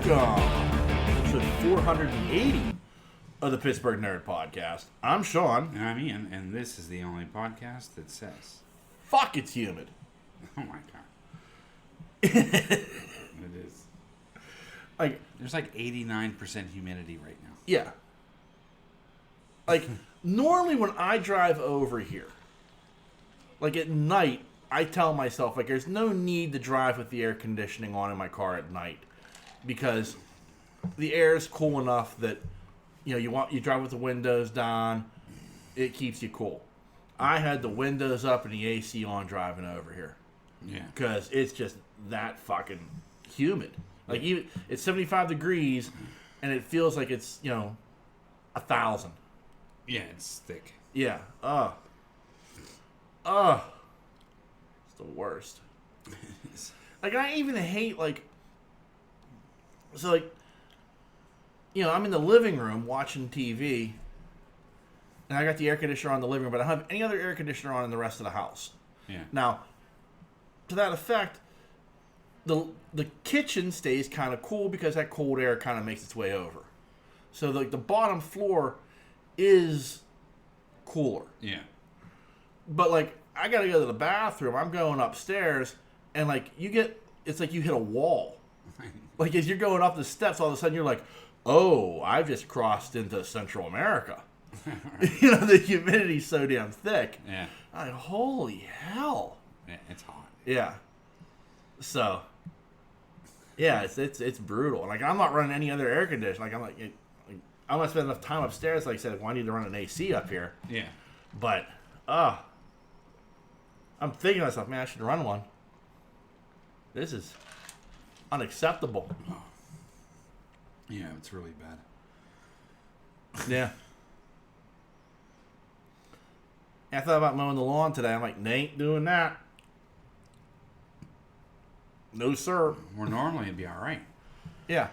Welcome to episode 480 of the Pittsburgh Nerd Podcast. I'm Sean. And I'm Ian, and this is the only podcast that says, Fuck, it's humid. oh my god. It is. Like, There's like 89% humidity right now. yeah. Like, normally when I drive over here, like at night, I tell myself, like, there's no need to drive with the air conditioning on in my car at night because the air is cool enough that, you know, you drive with the windows down, it keeps you cool. I had the windows up and the AC on driving over here. Yeah. Because it's just that fucking humid. Like, even it's 75 degrees and it feels like it's, 1,000. Yeah, it's thick. Yeah. It's the worst. Like, I even hate, like... So, like... I'm in the living room watching TV, and I got the air conditioner on in the living room, but I don't have any other air conditioner on in the rest of the house. Yeah. Now, to that effect, the kitchen stays kind of cool because that cold air kind of makes its way over. So, the bottom floor is cooler. Yeah. But, like, I gotta go to the bathroom. I'm going upstairs, and, like, it's like you hit a wall. Like, as you're going up the steps, all of a sudden you're like, oh, I've just crossed into Central America. The humidity's so damn thick. Yeah. I'm like, holy hell. Yeah, it's hot. Yeah. So, yeah, it's brutal. Like, I'm not running any other air conditioner. Like, I'm not spending enough time upstairs. Like I said, I need to run an AC up here. Yeah. But, I'm thinking to myself, man, I should run one. This is unacceptable. Oh. Yeah, it's really bad. Yeah. I thought about mowing the lawn today. I'm like, they ain't doing that. No, sir. Where normally it'd be all right. Yeah.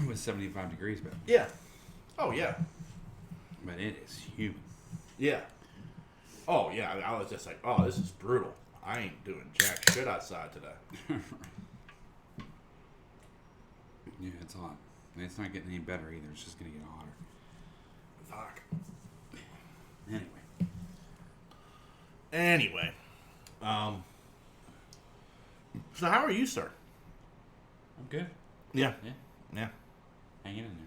With 75 degrees, but Yeah. Oh, yeah. it is humid. Yeah. Oh, yeah. I was just like, oh, this is brutal. I ain't doing jack shit outside today. Yeah, it's hot. And it's not getting any better either. It's just going to get hotter. Fuck. Anyway. So how are you, sir? I'm good. Yeah. Yeah. Yeah. Hanging in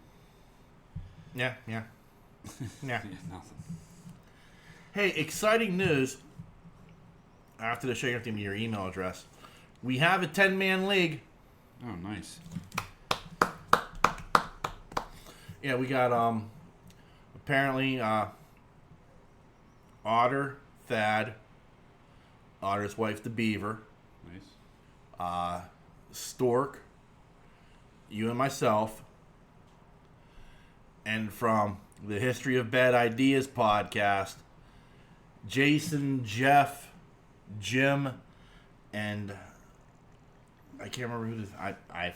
Yeah. Yeah. Yeah. there. Yeah, nothing. Hey, exciting news. After the show, you have to give me your email address. We have a 10-man league. Oh, nice. Yeah, we got apparently Otter, Thad, Otter's wife, the Beaver, Nice. Stork, you and myself, and from the History of Bad Ideas podcast, Jason, Jeff, Jim, and I can't remember who this. I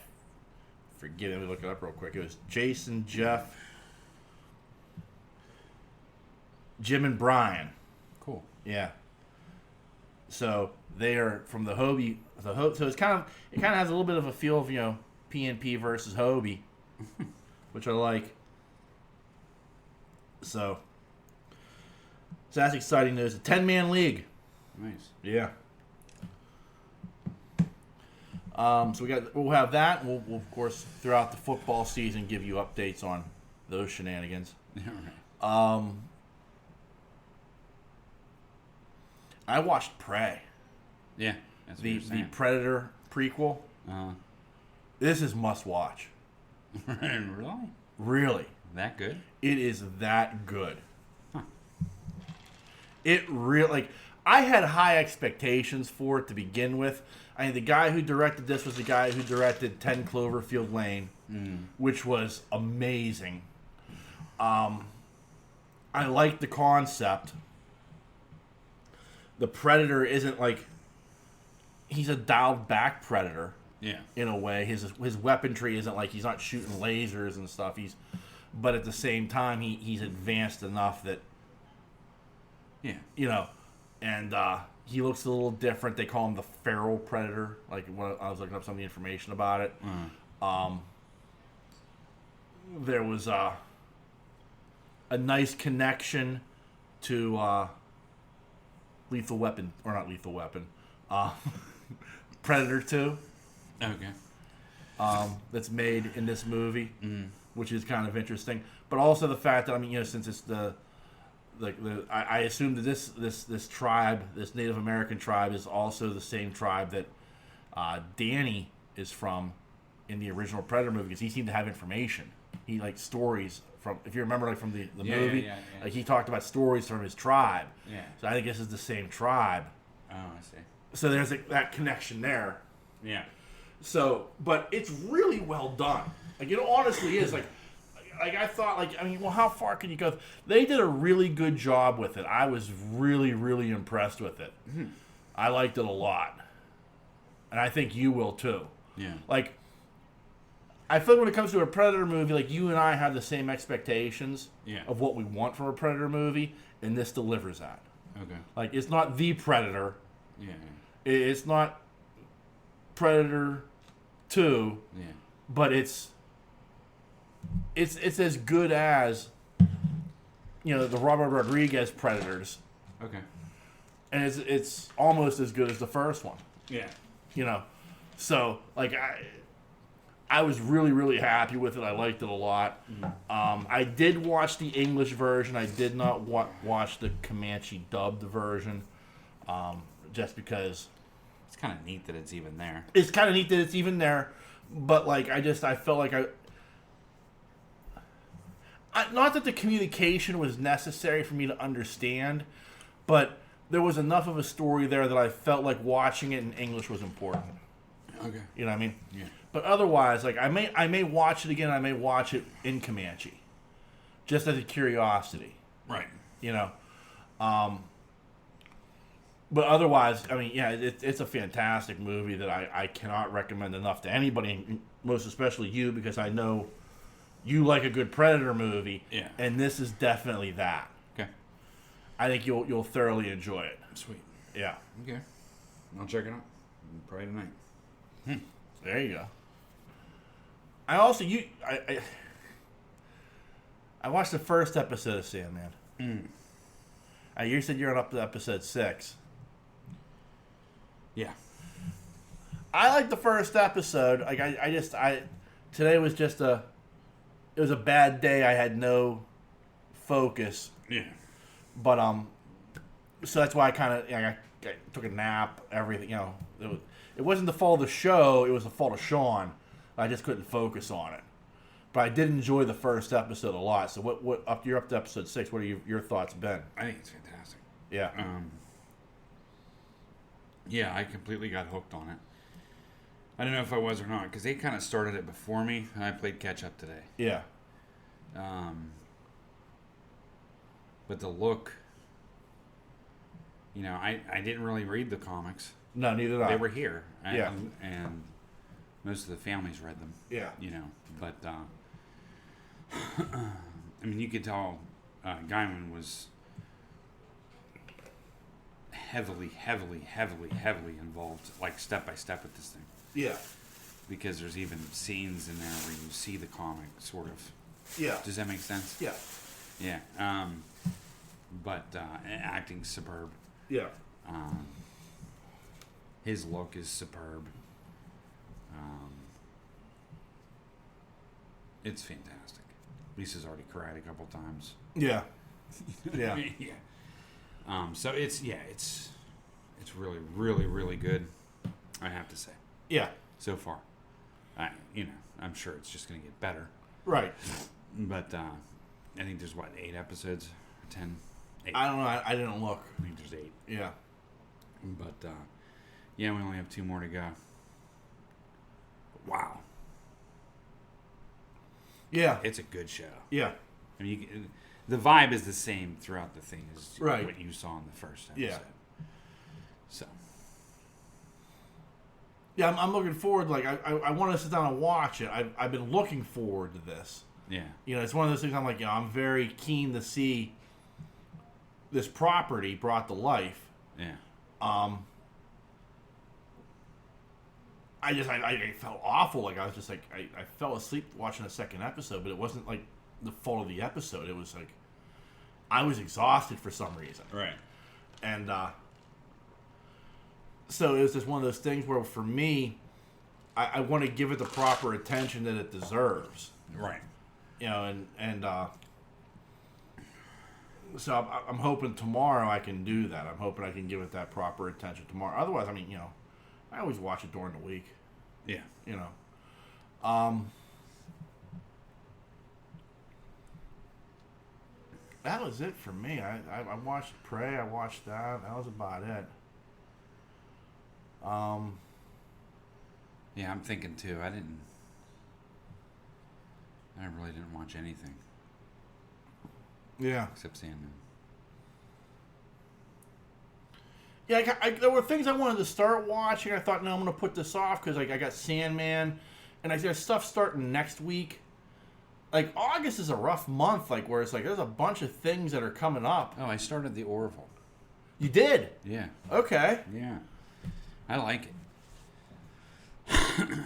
forget. Let me look it up real quick. It was Jason, Jeff, Jim, and Brian. Cool. Yeah. So they are from the Hobie. So it kind of has a little bit of a feel of PNP versus Hobie, which I like. So that's exciting news. A 10-man league. Nice. Yeah. So we'll have that. We'll of course throughout the football season give you updates on those shenanigans. All right. I watched Prey. Yeah. That's what The you're saying. Predator prequel. This is must watch. Really? Really. That good? It is that good. Huh. It really, I had high expectations for it to begin with. I mean, the guy who directed this was the guy who directed 10 Cloverfield Lane, which was amazing. I like the concept. The Predator isn't like, he's a dialed back Predator. Yeah. In a way, his weaponry isn't like he's not shooting lasers and stuff. But at the same time, he's advanced enough that, Yeah. And he looks a little different. They call him the feral predator. Like when I was looking up some of the information about it. There was a nice connection to Lethal Weapon, or not Lethal Weapon, Predator 2. Okay. That's made in this movie, Mm. which is kind of interesting. But also the fact that, I mean, since it's I assume that this tribe, this Native American tribe, is also the same tribe that Danny is from in the original Predator movie, because he seemed to have information. He stories from, if you remember, from the movie, yeah. like he talked about stories from his tribe. Yeah. So I think this is the same tribe. Oh, I see. So there's that connection there. Yeah. So, but it's really well done. Like, it honestly is. Like I thought, well, how far can you go? They did a really good job with it. I was really, really impressed with it. Mm-hmm. I liked it a lot. And I think you will too. Yeah. Like, I feel like when it comes to a Predator movie, like, you and I have the same expectations of what we want from a Predator movie, and this delivers that. Okay. Like, it's not the Predator. Yeah. It's not Predator 2, but it's as good as, the Robert Rodriguez Predators, Okay. and it's almost as good as the first one. Yeah. So like I was really, really happy with it. I liked it a lot. Mm-hmm. I did watch the English version. I did not watch the Comanche dubbed version, just because It's kind of neat that it's even there. it's kind of neat that it's even there. But I felt like not that the communication was necessary for me to understand, but there was enough of a story there that I felt like watching it in English was important. Okay. You know what I mean? Yeah. But otherwise, I may watch it again. I may watch it in Comanche, just as a curiosity. Right. But otherwise, it's a fantastic movie that I cannot recommend enough to anybody, most especially you, because I know you like a good Predator movie. Yeah. And this is definitely that. Okay. I think you'll thoroughly enjoy it. Sweet. Yeah. Okay. I'll check it out. Probably tonight. There you go. I also I watched the first episode of Sandman. You said you're on up to episode 6. Yeah. I liked the first episode. Today was just it was a bad day. I had no focus. Yeah. But so that's why I kind of I took a nap. Everything, it wasn't the fault of the show. It was the fault of Sean. I just couldn't focus on it. But I did enjoy the first episode a lot. So you're up to episode 6. What are your thoughts been? I think it's fantastic. Yeah. Yeah, I completely got hooked on it. I don't know if I was or not, because they kind of started it before me, and I played catch up today. Yeah. But the look, I didn't really read the comics. No, neither did I. They were here. Yeah. And most of the families read them. Yeah. But, you could tell Gaiman was heavily involved, step by step with this thing. Yeah. Because there's even scenes in there where you see the comic, sort of. Yeah. Does that make sense? Yeah. Yeah. But acting's superb. Yeah. His look is superb. It's fantastic. Lisa's already cried a couple times. Yeah. Yeah. Yeah. So it's really, really, really good, I have to say. Yeah. So far. I'm sure it's just going to get better. Right. But I think there's 8 episodes? 10? 8. I don't know. I didn't look. I think there's 8. Yeah. But we only have 2 more to go. Wow. Yeah. It's a good show. Yeah. The vibe is the same throughout the thing as right. what you saw in the first episode. Yeah. So. Yeah, I'm looking forward. I want to sit down and watch it. I've been looking forward to this. Yeah. It's one of those things I'm like, I'm very keen to see this property brought to life. Yeah. I felt awful. Like I was just like I fell asleep watching the second episode, but it wasn't like the fault of the episode. It was like I was exhausted for some reason. Right. And so it was just one of those things where for me, I want to give it the proper attention that it deserves. Right. You know, and so I'm hoping tomorrow I can do that. I'm hoping I can give it that proper attention tomorrow. Otherwise, I mean, you know, I always watch it during the week. Yeah. You know. That was it for me. I watched Prey. I watched that. That was about it. Yeah, I'm thinking too. I really didn't watch anything Yeah. except Sandman. Yeah, there were things I wanted to start watching. I thought, no, I'm going to put this off because like I got Sandman, and I got stuff starting next week. Like August is a rough month, like where it's like there's a bunch of things that are coming up. Oh, I started the Orville. You did? Yeah. Okay. Yeah. I like it.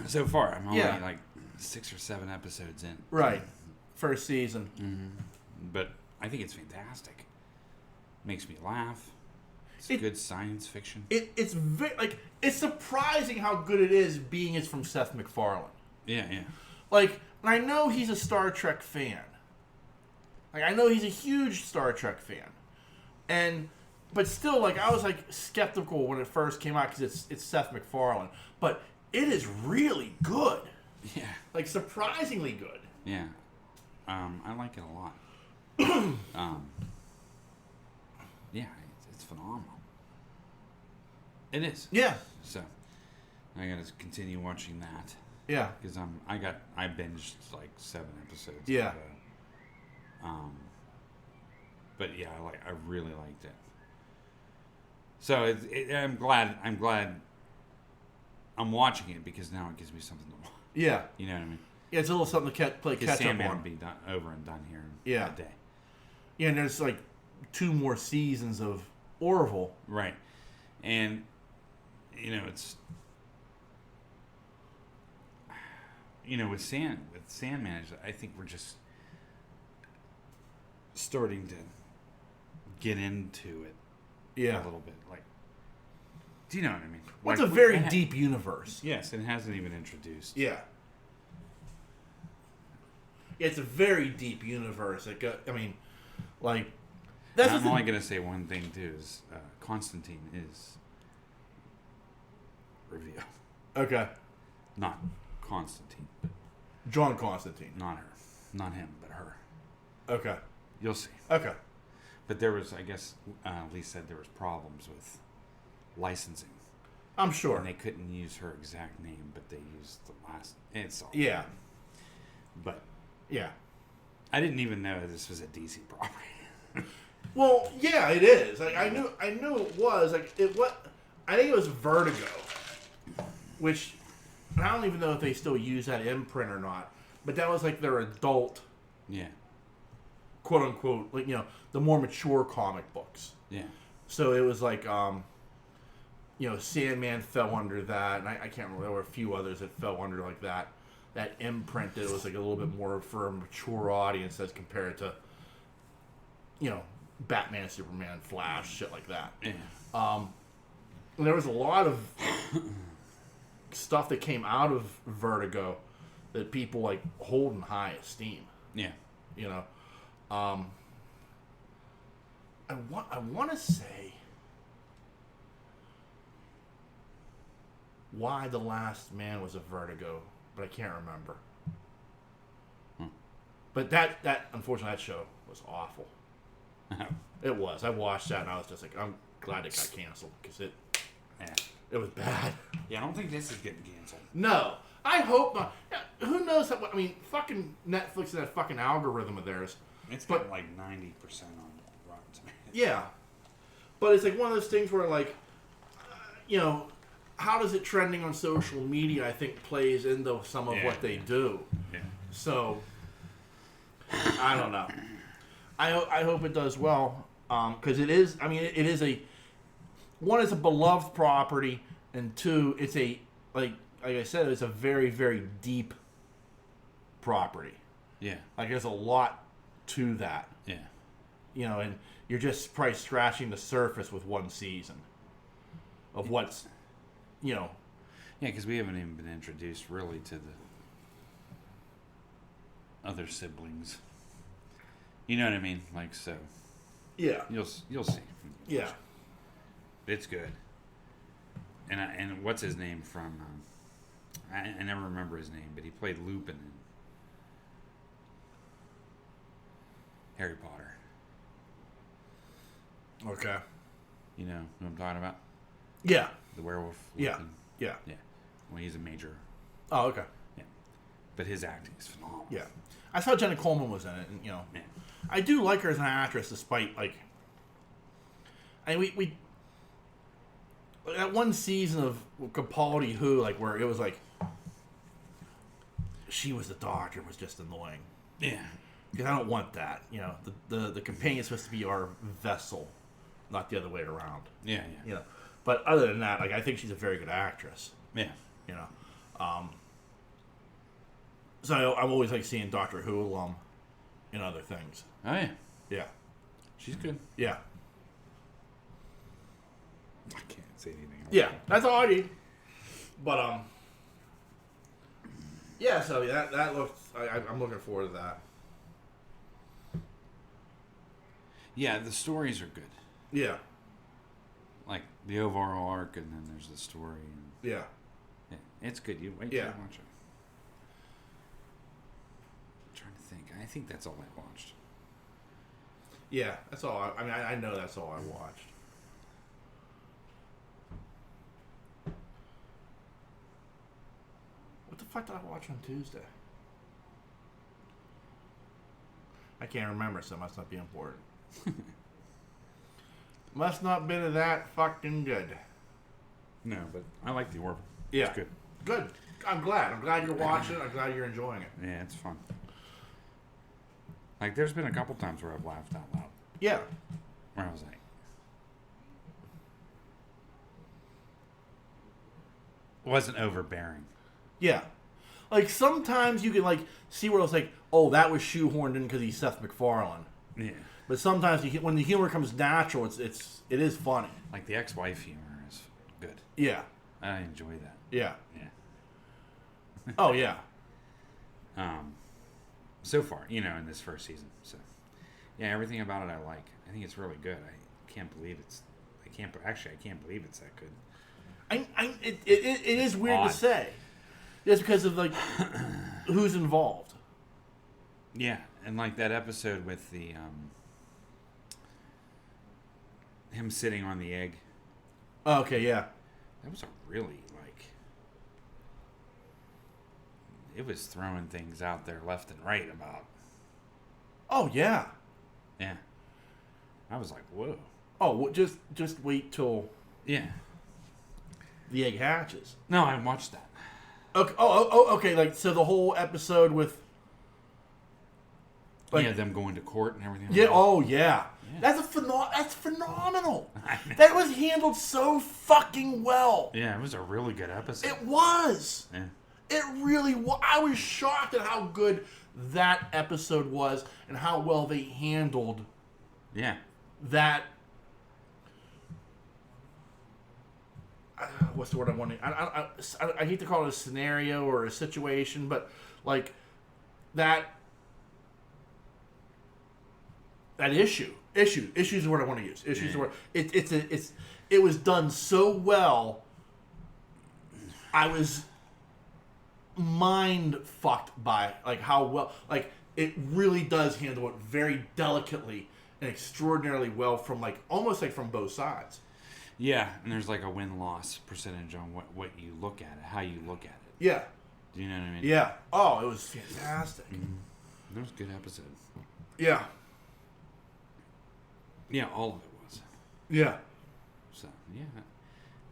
So far, I'm only like 6 or 7 episodes in. Right. First season. Mm-hmm. But I think it's fantastic. Makes me laugh. It's good science fiction. It's it's surprising how good it is being it's from Seth MacFarlane. Yeah, yeah. Like, and I know he's a Star Trek fan. Like, I know he's a huge Star Trek fan. But still, like, I was, like, skeptical when it first came out because it's Seth MacFarlane. But it is really good. Yeah. Like, surprisingly good. Yeah. I like it a lot. Yeah, it's phenomenal. It is. Yeah. So, I gotta continue watching that. Yeah. Because I binged like 7 episodes. Yeah. Of it. But yeah, I really liked it. So I'm glad I'm watching it because now it gives me something to watch. Yeah. You know what I mean? Yeah, it's a little something to play catch Sandman up on. will be done, over and done here in a day. Yeah, and there's like 2 more seasons of Orville. Right. And, you know, it's... You know, with Sandman, I think we're just starting to get into it a little bit. Like, do you know what I mean? Well, Like, it's a very deep universe. Yes, it hasn't even introduced. Yeah. It's a very deep universe. Like, I mean, like... That's I'm only going to say one thing, too, is Constantine is revealed. Okay. Not Constantine, but... John Constantine. Not her. Not him, but her. Okay. You'll see. Okay. But there was, I guess, Lee said there was problems with licensing. I'm sure. And they couldn't use her exact name, but they used the last... It's all... Yeah. But... Yeah. I didn't even know this was a DC property. Well, yeah, it is. Like I knew it was. Like I think it was Vertigo, which I don't even know if they still use that imprint or not. But that was like their adult, quote unquote, like the more mature comic books. Yeah. So it was like, Sandman fell under that, and I can't remember. There were a few others that fell under like that imprint that was like a little bit more for a mature audience as compared to, Batman, Superman, Flash, shit like that. Yeah. And there was a lot of stuff that came out of Vertigo that people like hold in high esteem. Yeah. I want to say Why the Last Man was a Vertigo, but I can't remember. But that unfortunately that show was awful. It was. I watched that and I was just like, I'm glad it got canceled because it was bad. Yeah, I don't think this is getting canceled. No, I hope not. Yeah, who knows? I mean, fucking Netflix and that fucking algorithm of theirs. It's got like 90% on Rotten Tomatoes. Yeah, but it's like one of those things where like, how does it trending on social media? I think plays into some of what they do. Yeah. So I don't know. I hope it does well because it is. I mean, it is a one is a beloved property, and two, it's a I said, it's a very, very deep property. Yeah. Like, there's a lot to that. Yeah. You know, and you're just probably scratching the surface with one season of what's, you know. Yeah, because we haven't even been introduced really to the other siblings. You know what I mean? Like, so. Yeah. You'll see. Yeah. It's good. And what's his name from? I never remember his name, but he played Lupin in Harry Potter. Okay. You know who I'm talking about? Yeah. The werewolf. Yeah. Lupin. Yeah. Yeah. Well, he's a major. Oh, okay. Yeah. But his acting is phenomenal. Yeah. I saw Jenna Coleman was in it, and, you know. Yeah. I do like her as an actress, despite, like... I mean, we that one season of Capaldi Who, like, where it was like... She was the doctor, was just annoying. Yeah. Because I don't want that, you know. The companion's supposed to be our vessel, not the other way around. Yeah, yeah. You know. But other than that, like, I think she's a very good actress. Yeah. You know. So I'm always, like, seeing Doctor Who alum in other things. Oh, yeah. Yeah. She's good. Yeah. I can't say anything else. Yeah, that's all I need. But yeah. So that looks. I'm looking forward to that. Yeah, the stories are good. Yeah. Like the overall arc, and then there's the story. And Yeah. yeah, it's good. You wait Yeah. till you watch it. I'm trying to think. I think that's all I watched. Yeah, that's all. I mean, I know that's all I watched. What the fuck did I watch on Tuesday? I can't remember, so it must not be important. Must not been that fucking good. No, but I like the Orville. Yeah. It's good. Good. I'm glad. I'm glad you're watching it. I'm glad you're enjoying it. Yeah, it's fun. Like, there's been a couple times where I've laughed out loud. Yeah. Where I was like, wasn't overbearing. Yeah. Like, sometimes you can, like, see where it's like, oh, that was shoehorned in because he's Seth MacFarlane. Yeah. But sometimes when the humor comes natural, it is funny. Like, the ex-wife humor is good. Yeah. I enjoy that. Yeah. Yeah. Oh, yeah. So far, you know, in this first season. So, yeah, everything about it I like. I think it's really good. I can't believe I can't believe it's that good. It is weird Odd. to say. Just because of, like, who's involved. Yeah, and like that episode with the him sitting on the egg. Oh, okay, yeah. That was a really, like, it was throwing things out there left and right about. Oh, yeah. Yeah. I was like, whoa. Oh, well, just wait till Yeah. the egg hatches. No, I watched that. Okay. Okay. Like, so the whole episode with, like, Yeah, them going to court and everything. yeah. Like that. Oh, yeah. Yeah. That's phenomenal. That was handled so fucking well. Yeah, it was a really good episode. It was. Yeah. It really was. I was shocked at how good that episode was and how well they handled Yeah. that. What's the word I'm wanting? I hate to call it a scenario or a situation, but like that issues is the word I want to use. Issues is the word. It was done so well. I was mind fucked by like how well, like, it really does handle it very delicately and extraordinarily well from, like, almost like from both sides. Yeah, and there's like a win-loss percentage on what you look at it, how you look at it. Yeah. Do you know what I mean? Yeah. Oh, it was fantastic. That was a good episode. Yeah. Yeah, all of it was. Yeah. So, yeah.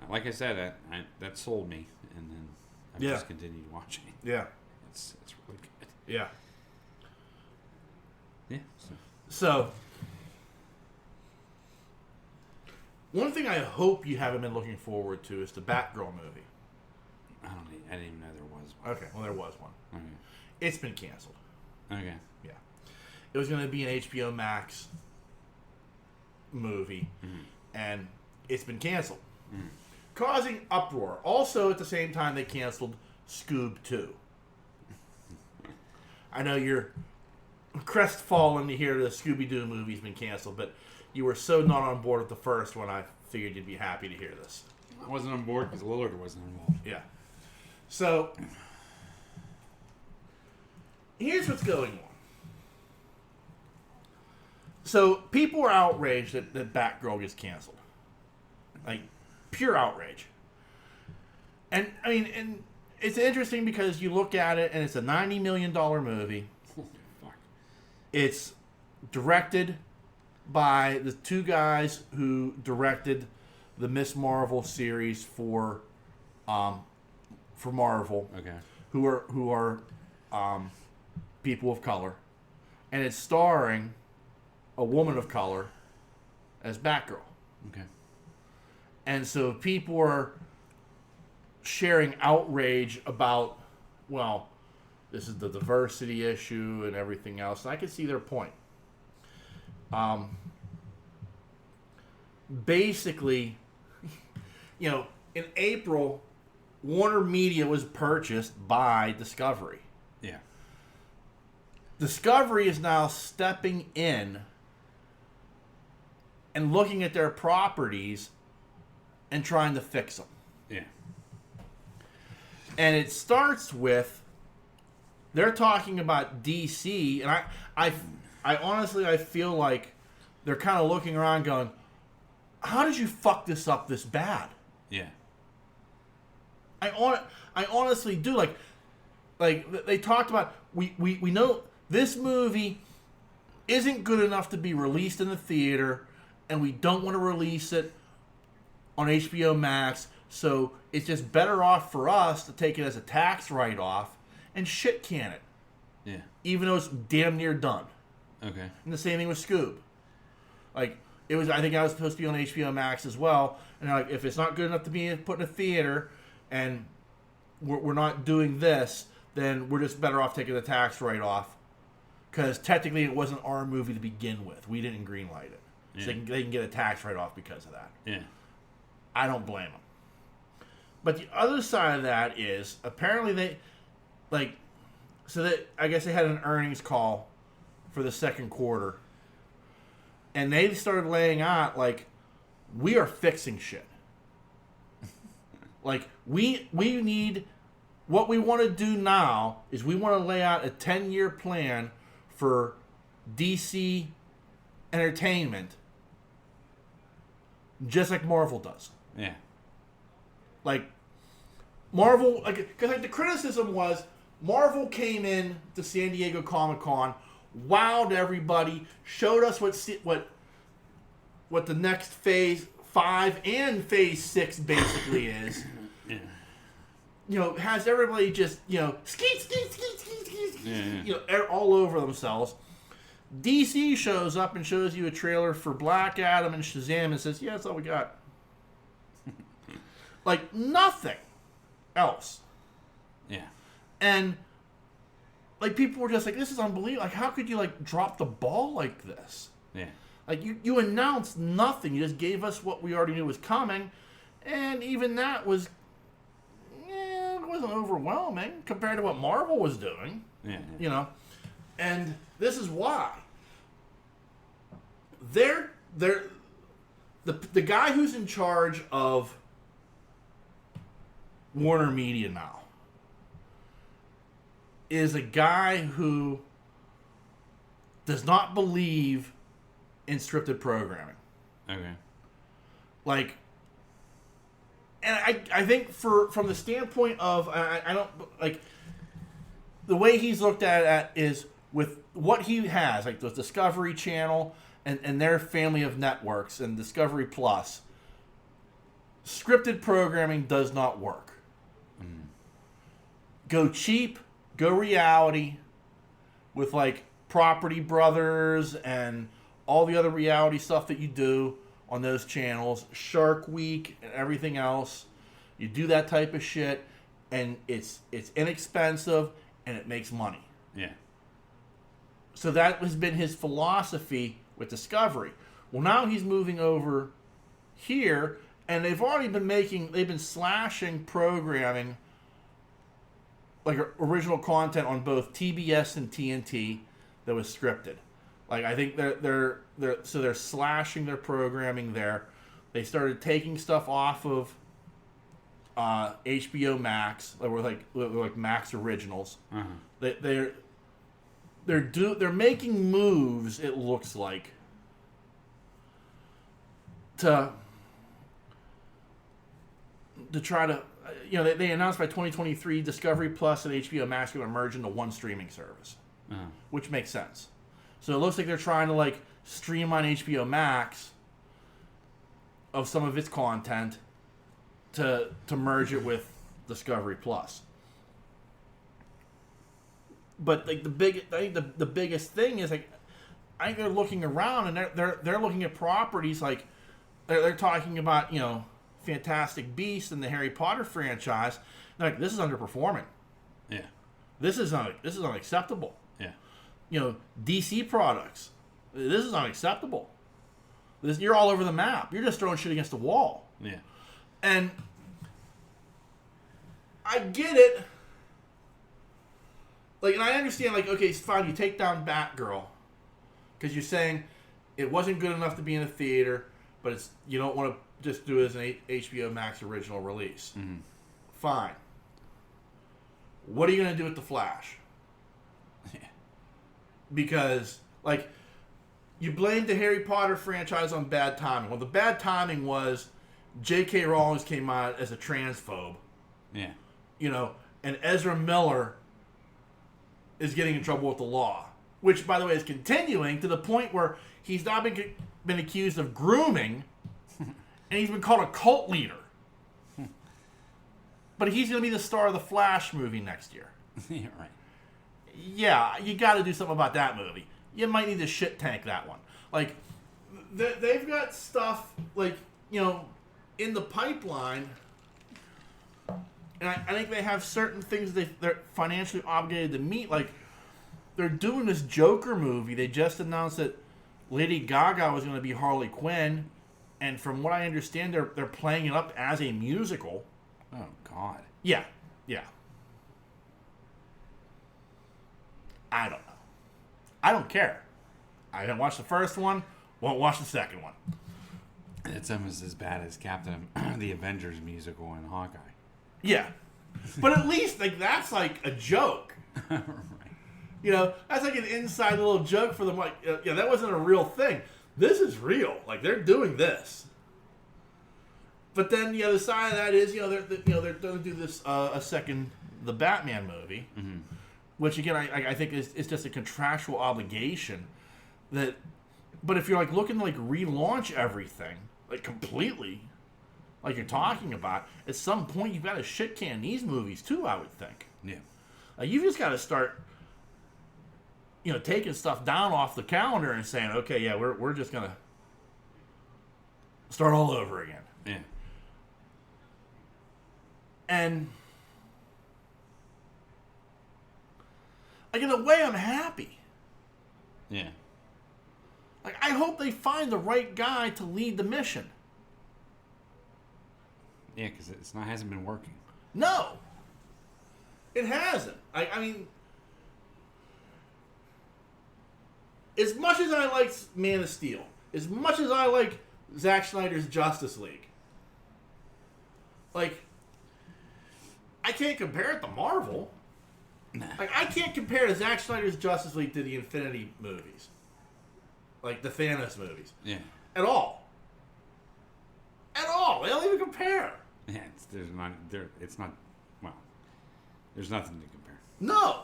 Like I said, that sold me, and then I've Yeah. just continued watching it. Yeah. It's really good. Yeah. Yeah. So, one thing I hope you haven't been looking forward to is the Batgirl movie. I didn't even know there was one. Okay, well there was one. Okay. It's been canceled. Okay. Yeah, it was going to be an HBO Max movie, and it's been canceled, causing uproar. Also, at the same time, they canceled Scoob 2. I know you're crestfallen to hear the Scooby-Doo movie's been canceled, but you were so not on board with the first one, I figured you'd be happy to hear this. I wasn't on board because Lillard wasn't involved. Yeah. So, here's what's going on. So, people are outraged that Batgirl gets canceled. Like, pure outrage. And, I mean, and it's interesting because you look at it, and it's a $90 million movie. Holy fuck. It's directed by the two guys who directed the Miss Marvel series for Marvel, Okay. who are people of color, and it's starring a woman of color as Batgirl. Okay. And so people are sharing outrage about, well, this is the diversity issue and everything else. And I can see their point. Basically, you know, in April, Warner Media was purchased by Discovery. Yeah. Discovery is now stepping in and looking at their properties and trying to fix them. Yeah. And it starts with they're talking about DC, and I honestly I feel like they're kind of looking around going, how did you fuck this up this bad? Yeah. I honestly do. Like they talked about, we know this movie isn't good enough to be released in the theater, and we don't want to release it on HBO Max, so it's just better off for us to take it as a tax write-off and shit can it. Yeah. Even though it's damn near done. Okay. And the same thing with Scoob. Like, it was, I think I was supposed to be on HBO Max as well, and they're like, if it's not good enough to be put in a theater, and we're not doing this, then we're just better off taking the tax write-off, because technically it wasn't our movie to begin with. We didn't greenlight it. So they can get a tax write-off because of that. Yeah. I don't blame them. But the other side of that is, apparently they, like, so that, I guess they had an earnings call for the second quarter, and they started laying out, like, we are fixing shit. Like, we need, what we want to do now is we want to lay out a 10-year plan for DC Entertainment, just like Marvel does. Yeah. Like, Marvel, like, because like the criticism was Marvel came in to San Diego Comic-Con, wowed everybody, showed us what the next Phase 5 and Phase 6 basically is. Yeah. You know, has everybody just, you know, skeet, Yeah. you know, all over themselves. DC shows up and shows you a trailer for Black Adam and Shazam and says, yeah, that's all we got. Like, nothing else. Yeah. And, like, people were just like, this is unbelievable. Like, how could you, like, drop the ball like this? Yeah. Like, you announced nothing. You just gave us what we already knew was coming. And even that was, it wasn't overwhelming compared to what Marvel was doing. Yeah. You know? And this is why. The guy who's in charge of Warner Media now is a guy who does not believe in scripted programming. Okay. Like, and I think from the standpoint of, I don't, like, the way he's looked at it is with what he has, like the Discovery Channel and their family of networks and Discovery Plus, scripted programming does not work. Go cheap, go reality, with like Property Brothers and all the other reality stuff that you do on those channels, Shark Week and everything else. You do that type of shit, and it's inexpensive and it makes money. Yeah. So that has been his philosophy with Discovery. Well, now he's moving over here, and they've been slashing programming, like original content on both TBS and TNT that was scripted. Like, I think they're slashing their programming there. They started taking stuff off of HBO Max, like Max originals. Uh-huh. They're making moves. It looks like to try to, they announced by 2023 Discovery Plus and HBO Max are going to merge into one streaming service, which makes sense. So it looks like they're trying to like streamline HBO Max of some of its content to merge it with Discovery Plus. But like I think the biggest thing is like, I think they're looking around and they're looking at properties like they're talking about Fantastic Beasts and the Harry Potter franchise. They're like, this is underperforming. Yeah. This is unacceptable. Yeah. DC products. This is unacceptable. You're all over the map. You're just throwing shit against the wall. Yeah. And I get it. Like, and I understand, like, okay, it's fine, you take down Batgirl because you're saying it wasn't good enough to be in a theater, but you don't want to just do it as an HBO Max original release. Mm-hmm. Fine. What are you going to do with The Flash? Yeah. Because, like, you blamed the Harry Potter franchise on bad timing. Well, the bad timing was J.K. Rowling came out as a transphobe. Yeah. And Ezra Miller is getting in trouble with the law, which, by the way, is continuing to the point where he's now been accused of grooming, and he's been called a cult leader. But he's going to be the star of the Flash movie next year. Yeah, right. Yeah, you got to do something about that movie. You might need to shit tank that one. Like, they've got stuff, like, in the pipeline, and I think they have certain things they're financially obligated to meet. Like, they're doing this Joker movie. They just announced that Lady Gaga was going to be Harley Quinn, and from what I understand, they're playing it up as a musical. Oh, God. Yeah. I don't know. I don't care. I didn't watch the first one. Won't watch the second one. It's almost as bad as the Avengers musical in Hawkeye. Yeah. But at least, like, that's like a joke. Right. That's like an inside little joke for them. Like, that wasn't a real thing. This is real. Like, they're doing this. But then the other side of that is, they're going to do this the Batman movie, mm-hmm. which again I think is just a contractual obligation. But if you're like looking to like relaunch everything like completely, like you're talking about, at some point you've got to shit can these movies too. I would think. Yeah. You've just got to start, taking stuff down off the calendar and saying, okay, yeah, we're just gonna start all over again. Yeah. And like in a way, I'm happy. Yeah. Like, I hope they find the right guy to lead the mission. Yeah, because hasn't been working. No, it hasn't. I mean, as much as I like Man of Steel, as much as I like Zack Snyder's Justice League, like, I can't compare it to Marvel. Nah. Like, I can't compare Zack Snyder's Justice League to the Infinity movies. Like, the Thanos movies. Yeah. At all. They don't even compare. Yeah, there's nothing to compare. No.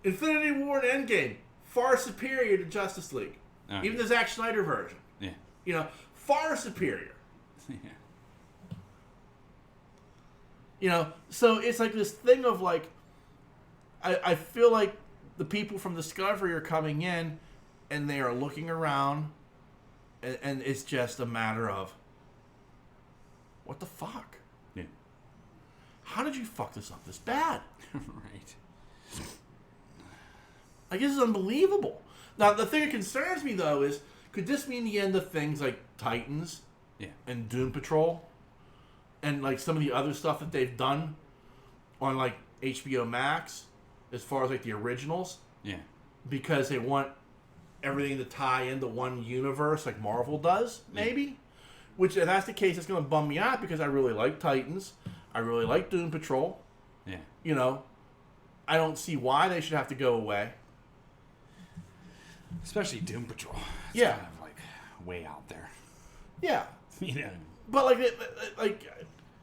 Infinity War and Endgame, far superior to Justice League. Oh, Even the Zack Snyder version. Yeah. Far superior. Yeah. So it's like this thing of like, I feel like the people from Discovery are coming in and they are looking around and it's just a matter of, what the fuck? Yeah. how did you fuck this up this bad? Right. Like, this is unbelievable. Now, the thing that concerns me, though, is could this mean the end of things like Titans and Doom Patrol and, like, some of the other stuff that they've done on, like, HBO Max as far as, like, the originals? Yeah. Because they want everything to tie into one universe like Marvel does, maybe? Yeah. Which, if that's the case, it's going to bum me out because I really like Titans. I really like Doom Patrol. Yeah. You know, I don't see why they should have to go away. Especially Doom Patrol. It's kind of like way out there. Yeah. You know. But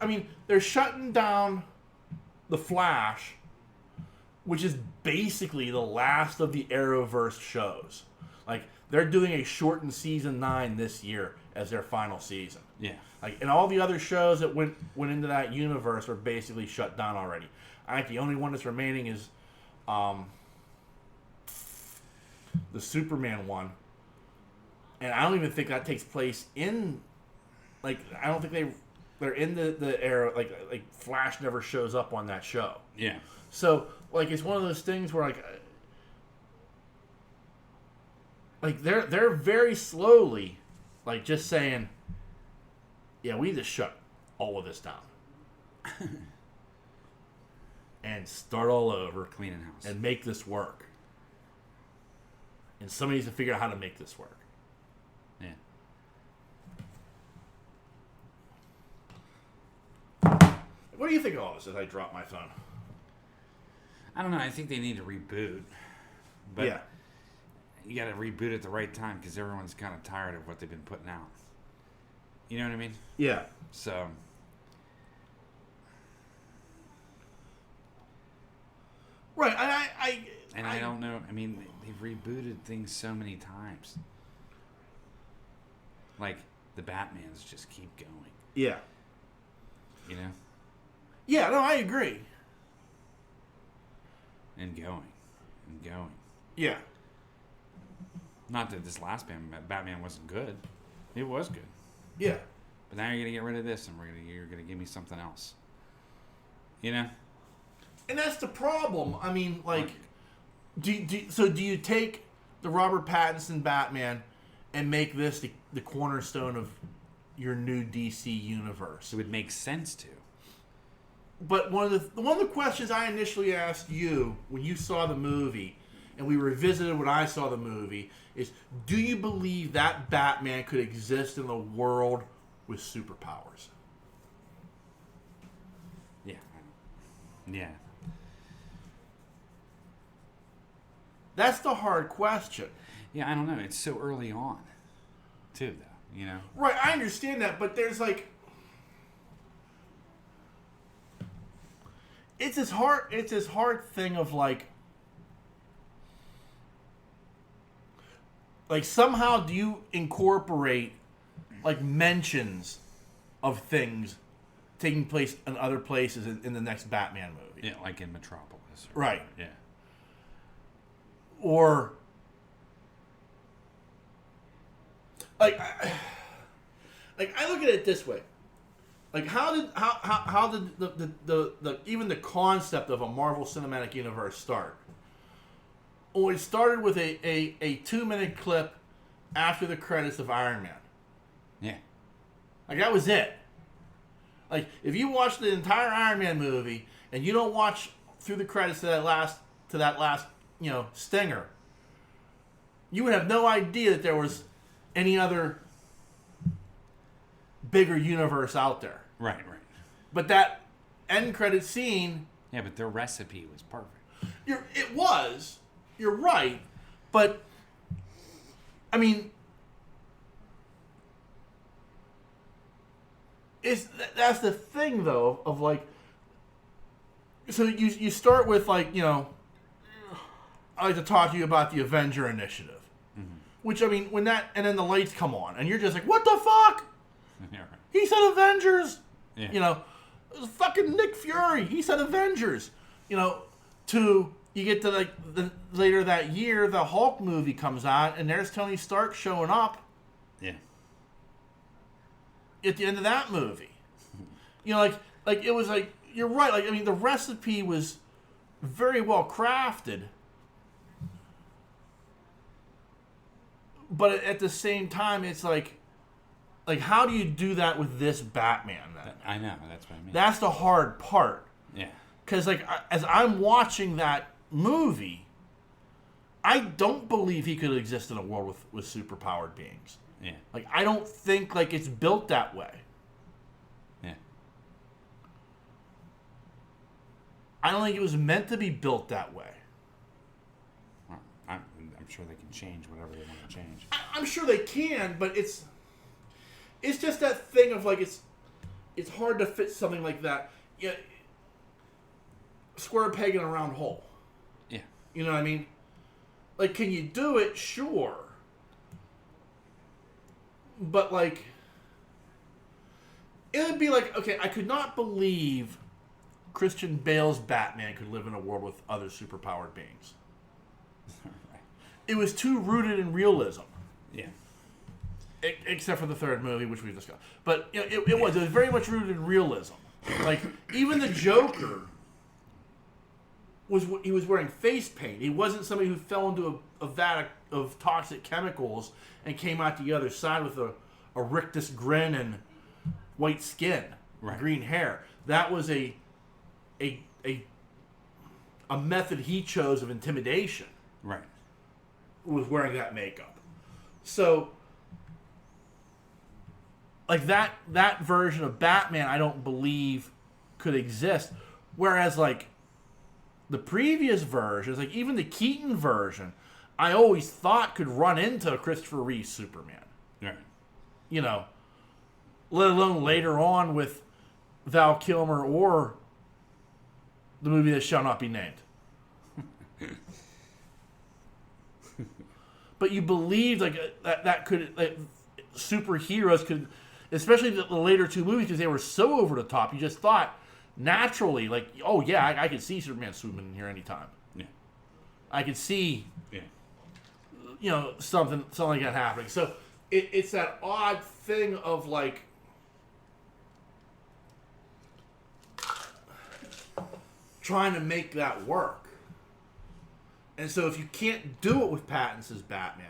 I mean, they're shutting down the Flash, which is basically the last of the Arrowverse shows. Like, they're doing a shortened season 9 this year as their final season. Yeah. Like, and all the other shows that went into that universe are basically shut down already. I think the only one that's remaining is the Superman one, and I don't even think that takes place in, like, I don't think they're in the era, like Flash never shows up on that show. Yeah. So, like, it's one of those things where, like they're very slowly, like, just saying, yeah, we need to shut all of this down and start all over, cleaning house, and make this work. And somebody needs to figure out how to make this work. Yeah. What do you think of all this as I drop my phone? I don't know. I think they need to reboot. But yeah. You got to reboot at the right time because everyone's kind of tired of what they've been putting out. You know what I mean? Yeah. So. Right. I don't know. I mean, they've rebooted things so many times. Like, the Batmans just keep going. Yeah. You know? Yeah, no, I agree. And going. And going. Yeah. Not that this last Batman wasn't good. It was good. Yeah. But now you're going to get rid of this and you're going to give me something else. You know? And that's the problem. I mean, like, do you take the Robert Pattinson Batman and make this the cornerstone of your new DC universe? It would make sense to. But one of the questions I initially asked you when you saw the movie, and we revisited when I saw the movie, is do you believe that Batman could exist in a world with superpowers? Yeah. Yeah. That's the hard question. Yeah, I don't know. It's so early on, too, though. You know. Right, I understand that, but there's like, it's this hard thing of like somehow do you incorporate like mentions of things taking place in other places in the next Batman movie? Yeah, like in Metropolis. Right. Yeah. Or like I look at it this way. Like how did the even the concept of a Marvel Cinematic Universe start? Well, it started with a 2-minute clip after the credits of Iron Man. Yeah. Like that was it. Like if you watch the entire Iron Man movie and you don't watch through the credits to that last stinger, you would have no idea that there was any other bigger universe out there. Right. But that end credit scene... Yeah, but their recipe was perfect. It was. You're right. But, I mean... That's the thing, though, of like... So you start with, like, I like to talk to you about the Avenger Initiative. Mm-hmm. Which, I mean, when that... And then the lights come on, and you're just like, what the fuck? Yeah, right. He said Avengers. Yeah. Fucking Nick Fury. He said Avengers. To you get to like later that year, the Hulk movie comes out, and there's Tony Stark showing up. Yeah. At the end of that movie, like it was like you're right. Like, I mean, the recipe was very well crafted, but at the same time, it's like how do you do that with this Batman? Then I know, that's what I mean. That's the hard part. Yeah. Because as I'm watching that movie, I don't believe he could exist in a world with superpowered beings. Yeah. Like, I don't think it's built that way. Yeah. I don't think it was meant to be built that way. Well, I'm sure they can change whatever they want to change. I'm sure they can, but it's just that thing of like it's hard to fit something like that. Yeah, square peg in a round hole. Yeah. You know what I mean? Like, can you do it? Sure. But like, it would be like, okay, I could not believe Christian Bale's Batman could live in a world with other superpowered beings. Right. It was too rooted in realism. Yeah. Except for the third movie, which we've discussed. But you know, it was very much rooted in realism. Like, even the Joker was wearing face paint. He wasn't somebody who fell into a vat of toxic chemicals and came out the other side with a rictus grin and white skin, right. green hair. That was a method he chose of intimidation. Right. Was wearing that makeup. So, like, that version of Batman, I don't believe could exist. Whereas, like, the previous versions, like even the Keaton version, I always thought could run into Christopher Reeve's Superman. Right. You know, let alone later on with Val Kilmer or the movie that shall not be named. But you believed like that could superheroes could, especially the later two movies, because they were so over the top. You just thought naturally, like, oh yeah, I could see Superman swimming in here anytime. Yeah, I could see, yeah, you know, something like that happening. So it's that odd thing of like trying to make that work. And so if you can't do it with Pattinson's Batman,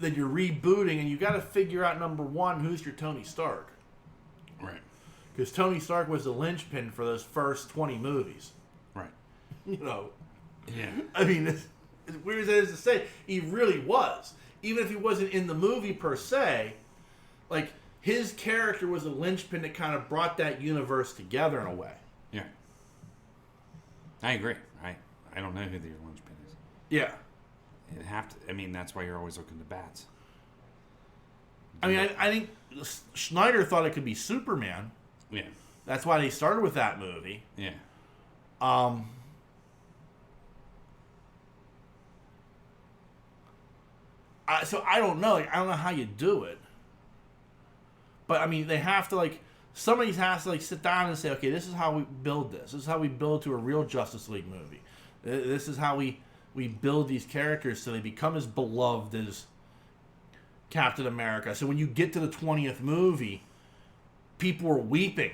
then you're rebooting, and you got to figure out, number one, who's your Tony Stark. right, Because Tony Stark was the linchpin for those first 20 movies. right. You know, Yeah, I mean, as weird as it is to say, he really was. Even if he wasn't in the movie per se, like, his character was a linchpin that kind of brought that universe together in a way. yeah. I agree. I don't know who the linchpin is. Yeah. It'd have to. I mean, that's why you're always looking to bats. I mean, I think Schneider thought it could be Superman. Yeah. That's why they started with that movie. Yeah. So I don't know. Like, I don't know how you do it. But I mean, they have to like somebody has to like sit down and say, okay, this is how we build this. This is how we build to a real Justice League movie. This is how we build these characters so they become as beloved as Captain America. So when you get to the 20th movie, people are weeping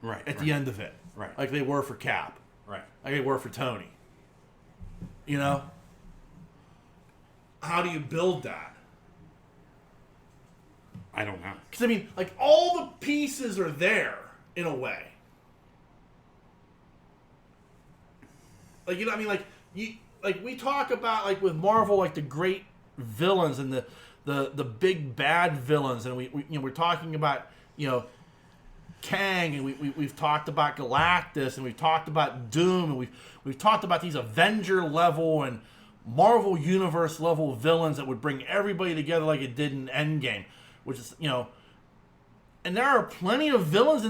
Right. at the end of it. Right. Like they were for Cap. Right. Like they were for Tony. You know? How do you build that? I don't know. Because, I mean, like, all the pieces are there, in a way. Like, you know what I mean? Like, we talk about, like, with Marvel, like, the great villains and the big bad villains. And we you know, we're talking about, you know, Kang, and we've talked about Galactus, and we've talked about Doom, and we've talked about these Avenger level and Marvel Universe level villains that would bring everybody together like it did in Endgame, which is, you know, and there are plenty of villains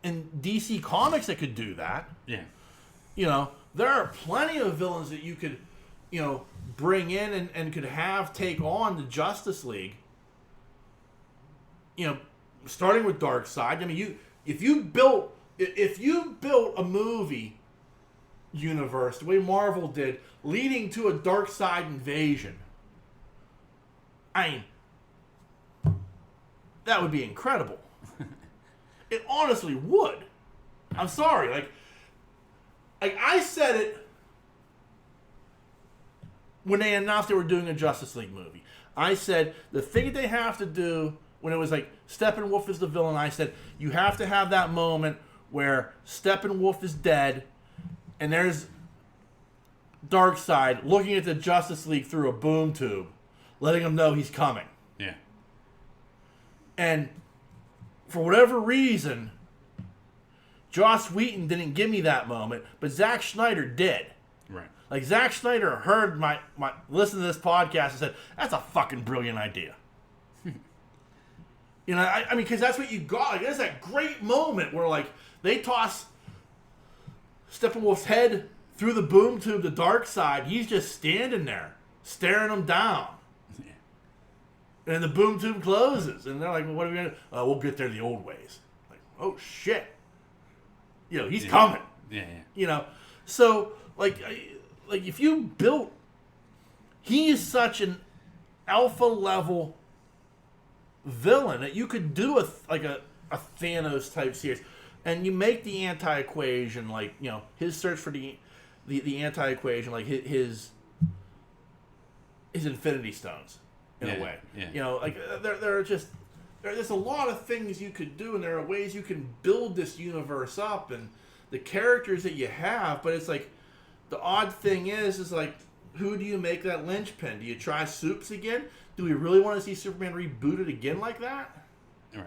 in DC Comics that could do that. Yeah. You know, there are plenty of villains that you could, you know, bring in and could have take on the Justice League. You know, starting with Darkseid. I mean, if you built a movie universe the way Marvel did, leading to a Darkseid invasion, I mean, that would be incredible. It honestly would. I'm sorry. Like I said it when they announced they were doing a Justice League movie. I said the thing that they have to do when it was like Steppenwolf is the villain, I said you have to have that moment where Steppenwolf is dead and there's Darkseid looking at the Justice League through a boom tube, letting them know he's coming. Yeah. And for whatever reason, Joss Whedon didn't give me that moment, but Zack Snyder did. Right. Like, Zack Snyder heard my listen to this podcast and said, that's a fucking brilliant idea. You know, I mean, because that's what you got. Like, there's that great moment where, like, they toss Steppenwolf's head through the boom tube to Darkseid. He's just standing there, staring him down. Yeah. And the boom tube closes. And they're like, well, what are we going to do? We'll get there the old ways. Like, oh, shit. You know, he's coming. Yeah. You know, so, like if you built... He is such an alpha-level villain that you could do a Thanos type series, and you make the anti-equation like, you know, his search for the anti-equation, like his Infinity Stones in a way. Yeah. You know, like there's a lot of things you could do, and there are ways you can build this universe up and the characters that you have. But it's like the odd thing is like, who do you make that linchpin? Do you try Supes again? Do we really want to see Superman rebooted again like that? Right.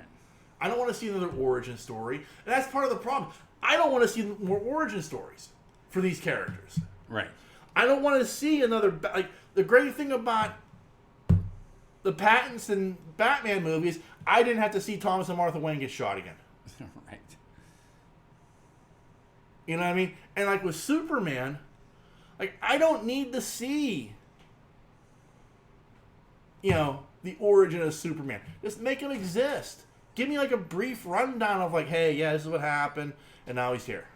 I don't want to see another origin story. And that's part of the problem. I don't want to see more origin stories for these characters. Right. I don't want to see another... Like, the great thing about the Pattinson Batman movies, I didn't have to see Thomas and Martha Wayne get shot again. Right. You know what I mean? And like with Superman, like, I don't need to see, you know, the origin of Superman. Just make him exist. Give me like a brief rundown of like, hey, yeah, this is what happened, and now he's here.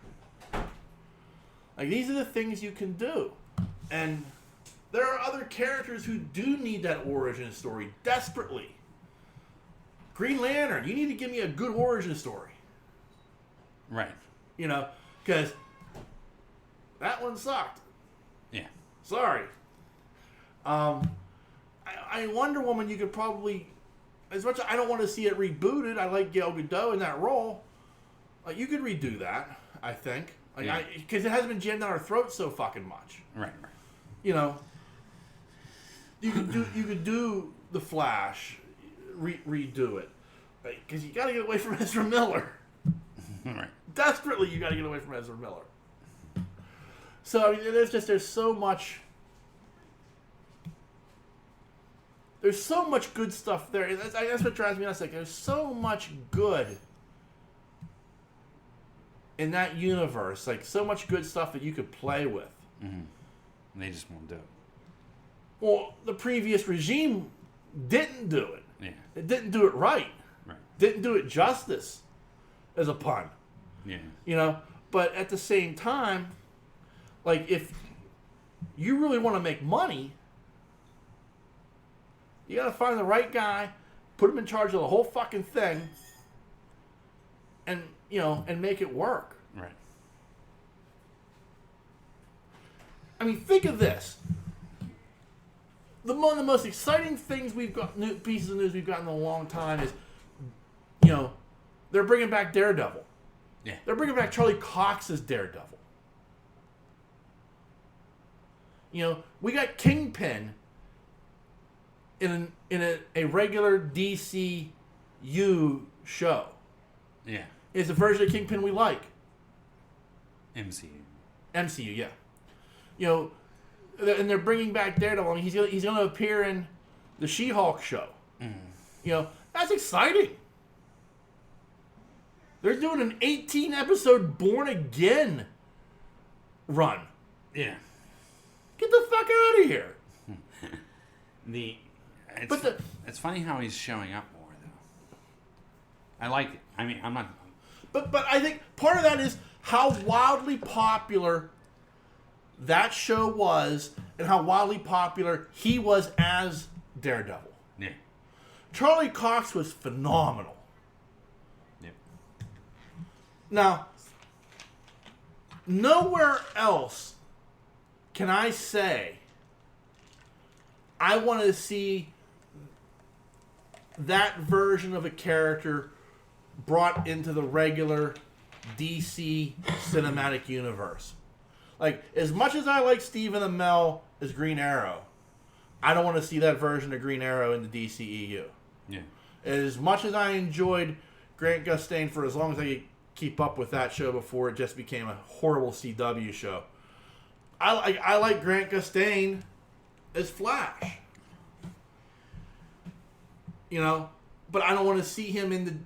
Like, these are the things you can do. And there are other characters who do need that origin story desperately. Green Lantern, you need to give me a good origin story. Right. You know, because that one sucked. Yeah. Sorry. I Wonder Woman, you could probably, as much as I don't want to see it rebooted, I like Gal Gadot in that role. Like, you could redo that, I think. Like, because it hasn't been jammed down our throats so fucking much. Right. You know, you could do the Flash, redo it, because you got to get away from Ezra Miller. Right. Desperately, you got to get away from Ezra Miller. So I mean, there's so much. There's so much good stuff there. That's what drives me nuts. Like, there's so much good in that universe. Like, so much good stuff that you could play with. Mm-hmm. And they just won't do it. Well, the previous regime didn't do it. Yeah. It didn't do it right. Right. Didn't do it justice, as a pun. Yeah. You know? But at the same time, like, if you really want to make money, you got to find the right guy, put him in charge of the whole fucking thing, and, you know, and make it work. Right. I mean, think of this. One of the most exciting things we've got, pieces of news we've gotten in a long time is, you know, they're bringing back Daredevil. Yeah. They're bringing back Charlie Cox as Daredevil. You know, we got Kingpin in a regular DCU show. Yeah. It's a version of Kingpin we like. MCU, yeah. You know, and they're bringing back Daredevil. I mean, he's going to appear in the She-Hulk show. Mm. You know, that's exciting. They're doing an 18-episode Born Again run. Yeah. Get the fuck out of here. It's funny how he's showing up more, though. I like it. I mean, I'm not... But I think part of that is how wildly popular that show was and how wildly popular he was as Daredevil. Yeah. Charlie Cox was phenomenal. Yep. Now, nowhere else can I say I want to see that version of a character brought into the regular DC cinematic universe. Like, as much as I like Stephen Amell as Green Arrow, I don't want to see that version of Green Arrow in the DCEU. Yeah. As much as I enjoyed Grant Gustin for as long as I could keep up with that show before it just became a horrible CW show, I like Grant Gustin as Flash. You know, but I don't want to see him in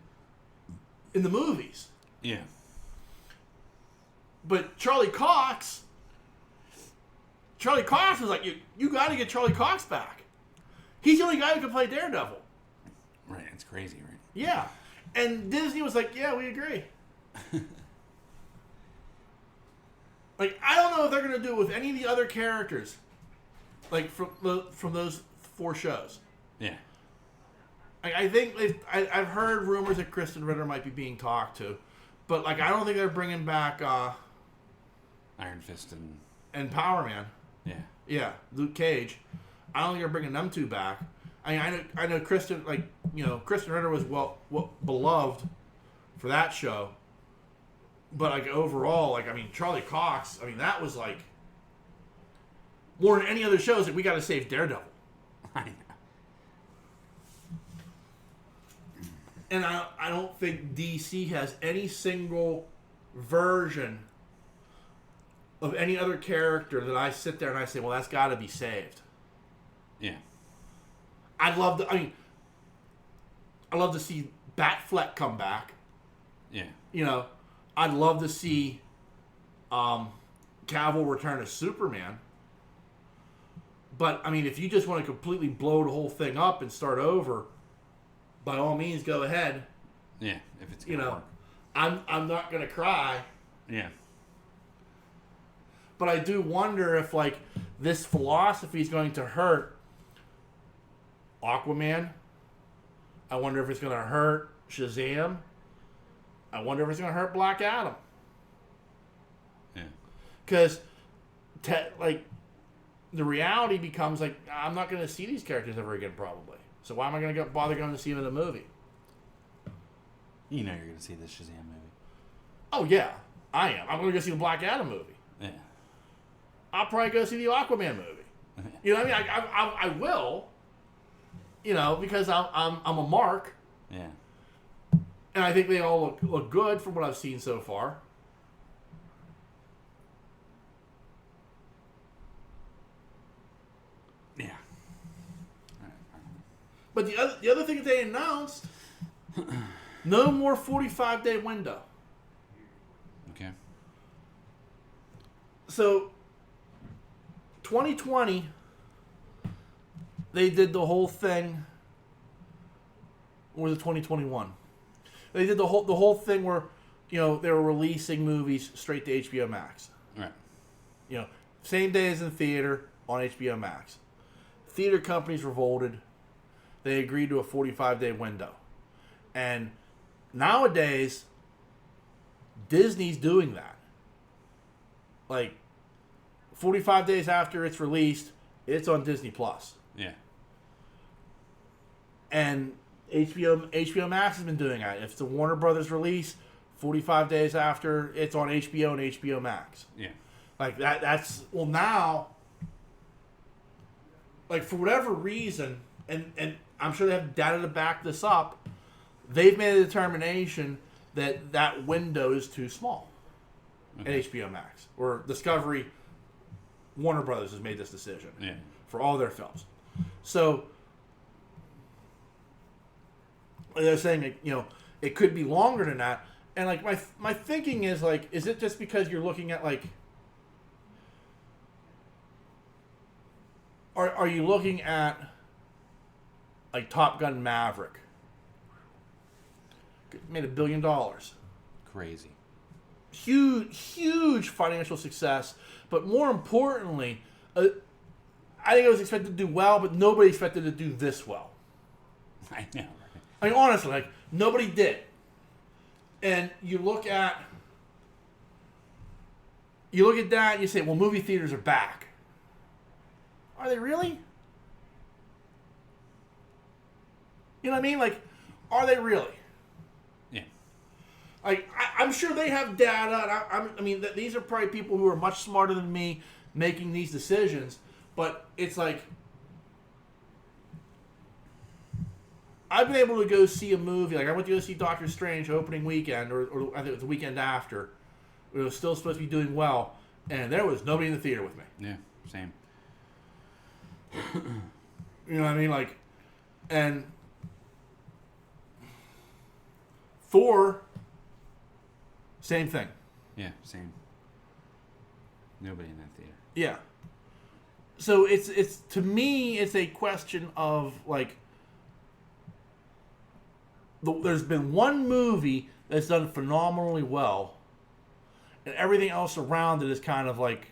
the movies. Yeah. But Charlie Cox was like, you got to get Charlie Cox back. He's the only guy who can play Daredevil. Right, it's crazy, right? Yeah. And Disney was like, yeah, we agree. Like, I don't know if they're going to do it with any of the other characters, like, from those 4 shows. Yeah. I think I've heard rumors that Kristen Ritter might be being talked to, but like I don't think they're bringing back Iron Fist and Power Man. Yeah. Luke Cage. I don't think they're bringing them 2 back. I know Kristen Kristen Ritter was well beloved for that show, but like overall, like Charlie Cox, that was like more than any other shows that we got to save Daredevil. I know. And I don't think DC has any single version of any other character that I sit there and I say, well, that's got to be saved. Yeah. I'd love to see Batfleck come back. Yeah. You know, I'd love to see Cavill return as Superman. But, if you just want to completely blow the whole thing up and start over, by all means, go ahead. Yeah, if it's gonna work. I'm not gonna cry. Yeah. But I do wonder if like this philosophy is going to hurt Aquaman. I wonder if it's gonna hurt Shazam. I wonder if it's gonna hurt Black Adam. Yeah. Because like the reality becomes like I'm not gonna see these characters ever again probably. So why am I going to bother going to see him in a movie? You know you're going to see this Shazam movie. Oh, yeah. I am. I'm going to go see the Black Adam movie. Yeah. I'll probably go see the Aquaman movie. You know what I mean? I will. You know, because I'm a mark. Yeah. And I think they all look good from what I've seen so far. Yeah. But the other thing that they announced, no more 45-day window. Okay. So, 2020, they did the whole thing, or was it 2021? They did the whole thing where, they were releasing movies straight to HBO Max. Right. Same day as in theater on HBO Max. Theater companies revolted. They agreed to a 45-day window. And nowadays, Disney's doing that. Like, 45 days after it's released, it's on Disney Plus. Yeah. And HBO Max has been doing that. If it's a Warner Brothers release, 45 days after, it's on HBO and HBO Max. Yeah. Like, that's... Well, now, like, for whatever reason, and I'm sure they have data to back this up, they've made a determination that window is too small at HBO Max. Or Discovery, Warner Brothers has made this decision for all their films. So, they're saying that, it could be longer than that. And, like, my thinking is, like, is it just because you're looking at, like... Are you looking at, like, Top Gun Maverick? Made $1 billion. Crazy. Huge financial success. But more importantly, I think it was expected to do well, but nobody expected to do this well. I know. I mean, honestly, like, nobody did. And you look at you look at that and you say, well, movie theaters are back. Are they really? You know what I mean? Like, are they really? Yeah. Like, I'm sure they have data. I mean, these are probably people who are much smarter than me making these decisions. But it's like, I've been able to go see a movie. Like, I went to go see Doctor Strange opening weekend, or I think it was the weekend after. It was still supposed to be doing well, and there was nobody in the theater with me. Yeah, same. You know what I mean? Like, and Thor, same thing. Yeah, same. Nobody in that theater. Yeah. So it's to me, it's a question of like, there's been one movie that's done phenomenally well, and everything else around it is kind of like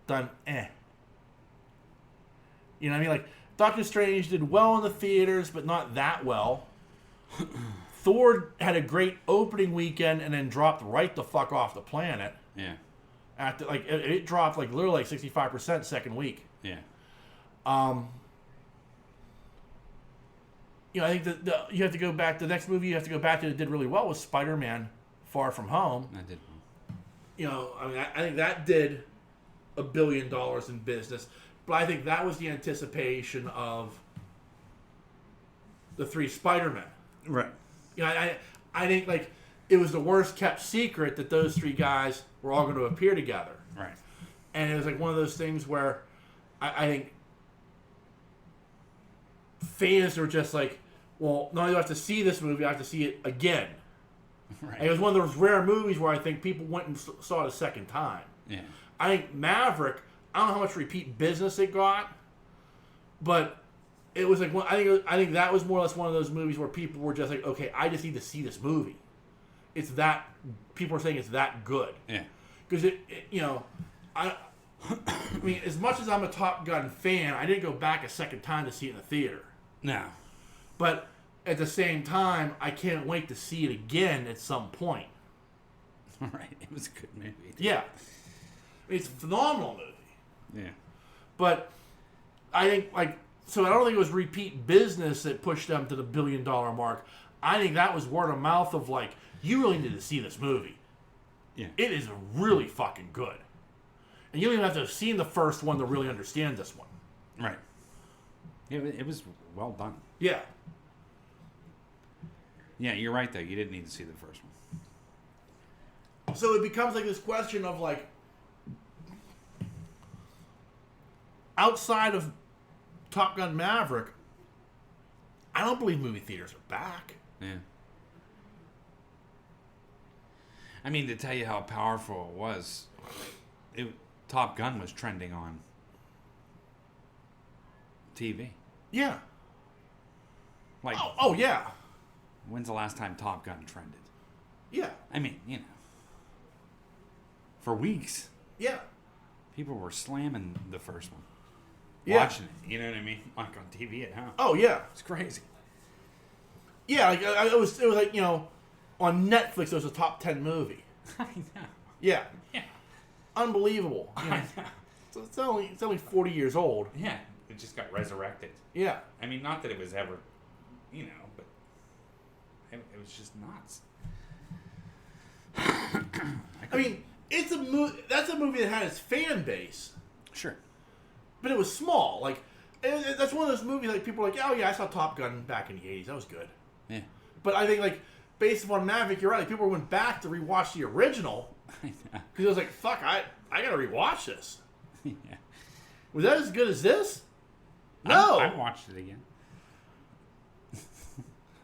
done You know what I mean? Like, Doctor Strange did well in the theaters, but not that well. Thor had a great opening weekend and then dropped right the fuck off the planet. Yeah. After like it dropped like literally like 65% second week. Yeah. You know, I think that you have to go back. The next movie you have to go back to that did really well was Spider-Man: Far From Home. I did. You know, I mean, I think that did $1 billion in business, but I think that was the anticipation of the 3 Spider-Men. Right. You know, I think like it was the worst kept secret that those 3 guys were all going to appear together. Right. And it was like one of those things where I think fans were just like, well, not only do I have to see this movie, I have to see it again. Right. And it was one of those rare movies where I think people went and saw it a second time. Yeah. I think Maverick, I don't know how much repeat business it got, but it was like I think that was more or less one of those movies where people were just like, okay, I just need to see this movie. It's that people are saying it's that good. Yeah. Because you know, I mean, as much as I'm a Top Gun fan, I didn't go back a second time to see it in the theater. No. But at the same time, I can't wait to see it again at some point. Right. It was a good movie. Yeah. It's a phenomenal movie. Yeah. But I think, like, so I don't think it was repeat business that pushed them to the $1 billion mark. I think that was word of mouth of, like, you really need to see this movie. Yeah. It is really fucking good. And you don't even have to have seen the first one to really understand this one. Right. It was well done. Yeah. Yeah, you're right, though. You didn't need to see the first one. So it becomes like this question of, like, outside of Top Gun Maverick, I don't believe movie theaters are back. Yeah. I mean, to tell you how powerful it was, Top Gun was trending on TV. Yeah. Like, oh yeah. when's the last time Top Gun trended? Yeah. I mean, you know, for weeks. Yeah. People were slamming the first one. Yeah. Watching it, you know what I mean? Like on TV at home. Oh yeah. It's crazy. Yeah, like it was like, you know, on Netflix it was a top 10 movie. I know. Yeah. Yeah. Unbelievable. You know? I know. So it's only 40 years old. Yeah. It just got resurrected. Yeah. I mean, not that it was ever, you know, but it was just nuts. I mean, it's a movie. That's a movie that had its fan base, Sure. but it was small. Like, that's one of those movies like people are like, oh yeah, I saw Top Gun back in the 80s. That was good. Yeah. But I think like based upon Maverick, you're right. Like, people went back to rewatch the original I know. because it was like, fuck, I gotta rewatch this. Yeah. Was that as good as this? No. I watched it again.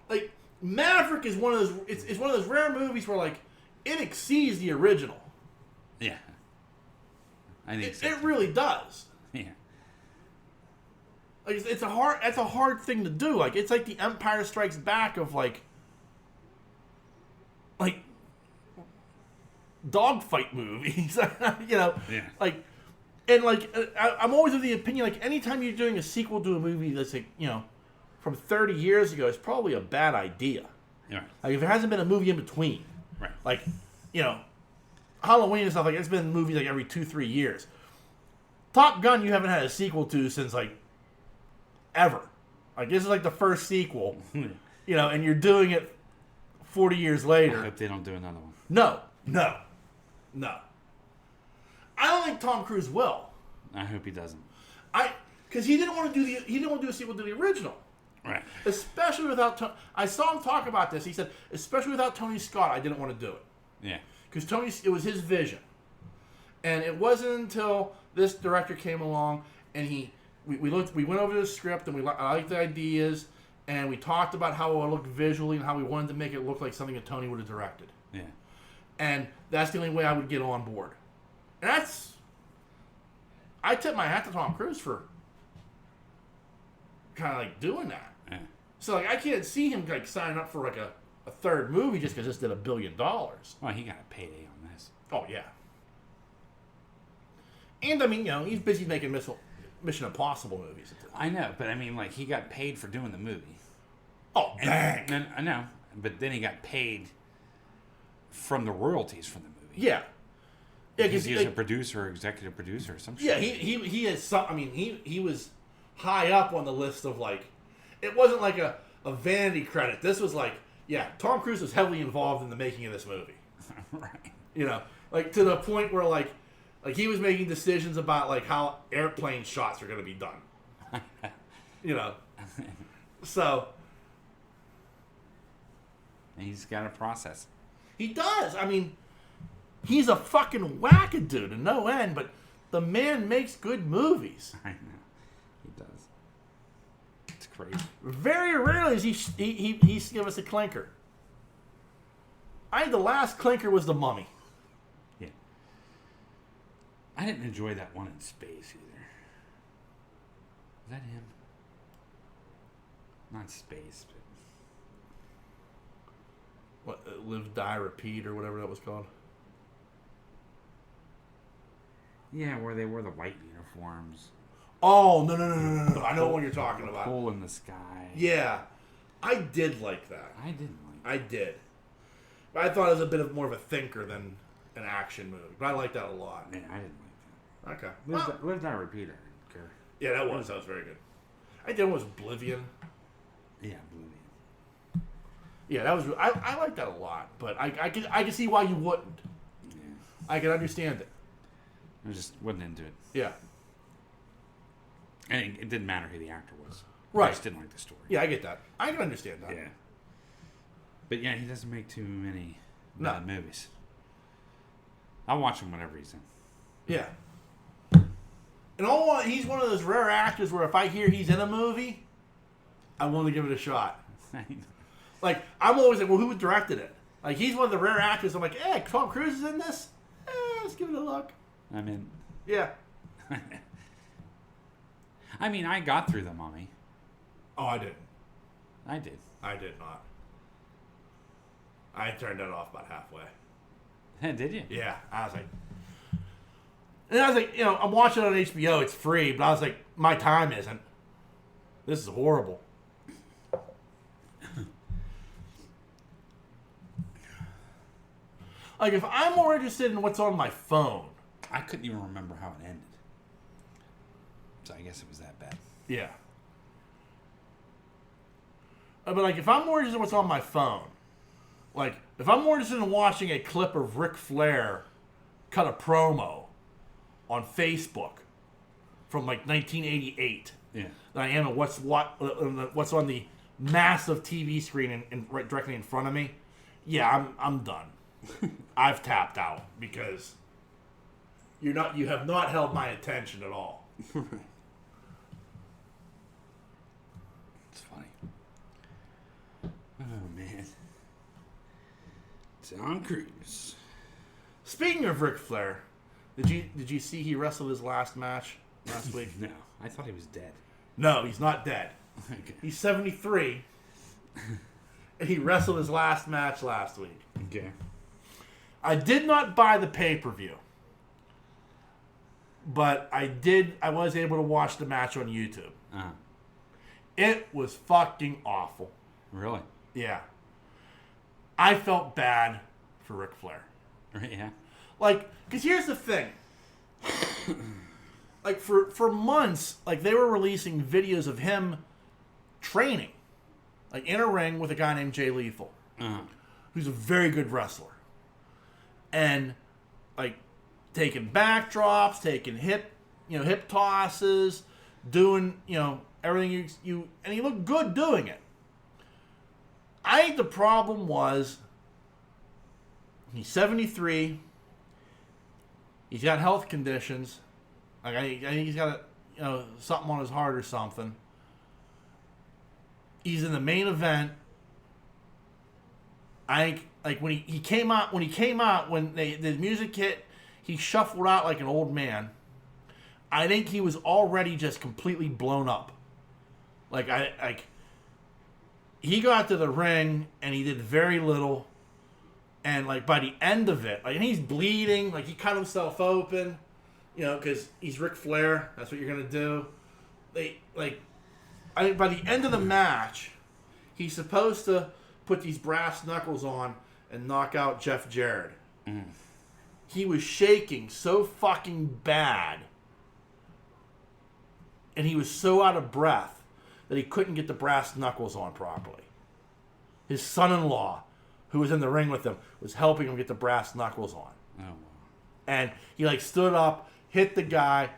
Like, Maverick is one of those. It's one of those rare movies where like it exceeds the original. Yeah. I think so. It really does. Yeah. Like it's a hard. That's a hard thing to do. Like it's like the Empire Strikes Back of like dogfight movies. You know. Yeah. Like, and like I'm always of the opinion like anytime you're doing a sequel to a movie that's like, you know, from 30 years ago, it's probably a bad idea. Yeah. Like if there hasn't been a movie in between. Right. Like, you know, Halloween and stuff like it's been movies like every 2-3 years. Top Gun, you haven't had a sequel to since like ever. Like this is like the first sequel, and you're doing it 40 years later. I hope they don't do another one. No. I don't think Tom Cruise will. I hope he doesn't. Because he didn't want to do a sequel to the original. Right. Especially without I saw him talk about this. He said, especially without Tony Scott, I didn't want to do it. Yeah. Because it was his vision. And it wasn't until this director came along and we went over the script and I liked the ideas and we talked about how it would look visually and how we wanted to make it look like something that Tony would have directed. Yeah. And that's the only way I would get on board. And I tip my hat to Tom Cruise for kind of like doing that. Yeah. So like I can't see him like signing up for like a third movie just because this did $1 billion. Well, he got a payday on this. Oh yeah. And I mean, he's busy making Mission Impossible movies. I know, but I mean, like he got paid for doing the movie. Oh, dang. And I know, but then he got paid from the royalties from the movie. Yeah. Because he was a producer, executive producer, or some shit. Yeah, he has some. I mean, he was high up on the list of like. It wasn't like a vanity credit. This was like, yeah, Tom Cruise was heavily involved in the making of this movie. Right. Like to the point where like he was making decisions about like how airplane shots are going to be done. So. And he's got a process. He does. I mean, he's a fucking wackadoo to no end, but the man makes good movies. I know. He does. It's crazy. Very rarely does he give us a clinker. The last clinker was The Mummy. Yeah. I didn't enjoy that one in space either. Was that him? Not space, but... What, Live, Die, Repeat, or whatever that was called? Yeah, where they wore the white uniforms. Oh, no. I know what you're talking about. Hole in the sky. Yeah. I did like that. I didn't like I did. But I thought it was a bit more of a thinker than an action movie. But I liked that a lot. Yeah, I didn't like that. Okay. Live, Die, Repeat, I didn't care. Yeah, that was very good. I did one was Oblivion. Yeah, Oblivion. Yeah, that was. I like that a lot, but I can see why you wouldn't. Yeah. I can understand it. I just wasn't into it. Yeah. And it didn't matter who the actor was. Right. I just didn't like the story. Yeah, I get that. I can understand that. Yeah. But yeah, he doesn't make too many bad movies. I'll watch him whenever he's in. Yeah. And he's one of those rare actors where if I hear he's in a movie, I want to give it a shot. Like, I'm always like, well, who directed it? Like, he's one of the rare actors. I'm like, hey, Tom Cruise is in this? Let's give it a look. I'm in. Yeah. I mean, I got through The Mummy. Oh, I didn't. I did. I did not. I turned that off about halfway. Did you? Yeah. I was like... And I was like, I'm watching it on HBO. It's free. But I was like, my time isn't. This is horrible. Like, if I'm more interested in what's on my phone. I couldn't even remember how it ended. So I guess it was that bad. Yeah. But, like, if I'm more interested in what's on my phone. Like, if I'm more interested in watching a clip of Ric Flair cut a promo on Facebook from, like, 1988. Yeah. Than I am at what's on the massive TV screen and right directly in front of me. Yeah, I'm done. I've tapped out because you have not held my attention at all. It's funny. Oh man. Tom Cruise. Speaking of Ric Flair, did you see he wrestled his last match last week? No, I thought he was dead. No, he's not dead. Okay. He's 73. And he wrestled his last match last week. Okay. I did not buy the pay-per-view. But I was able to watch the match on YouTube. Uh-huh. It was fucking awful. Really? Yeah. I felt bad for Ric Flair. Yeah. Like, because here's the thing. Like, for months, like, they were releasing videos of him training. Like, in a ring with a guy named Jay Lethal. Who's a very good wrestler. And, like, taking backdrops, taking hip tosses, doing, everything and he looked good doing it. I think the problem was he's 73. He's got health conditions. Like I think he's got something on his heart or something. He's in the main event. I think like when he came out when the music hit, he shuffled out like an old man. I think he was already just completely blown up. He got to the ring and he did very little, and like by the end of it, like he's bleeding, like he cut himself open, because he's Ric Flair. That's what you're gonna do. I think by the end of the match, he's supposed to put these brass knuckles on and knock out Jeff Jarrett. He was shaking so fucking bad, and he was so out of breath that he couldn't get the brass knuckles on properly. His son-in-law, who was in the ring with him, was helping him get the brass knuckles on. Oh, wow. And he like stood up, hit the guy,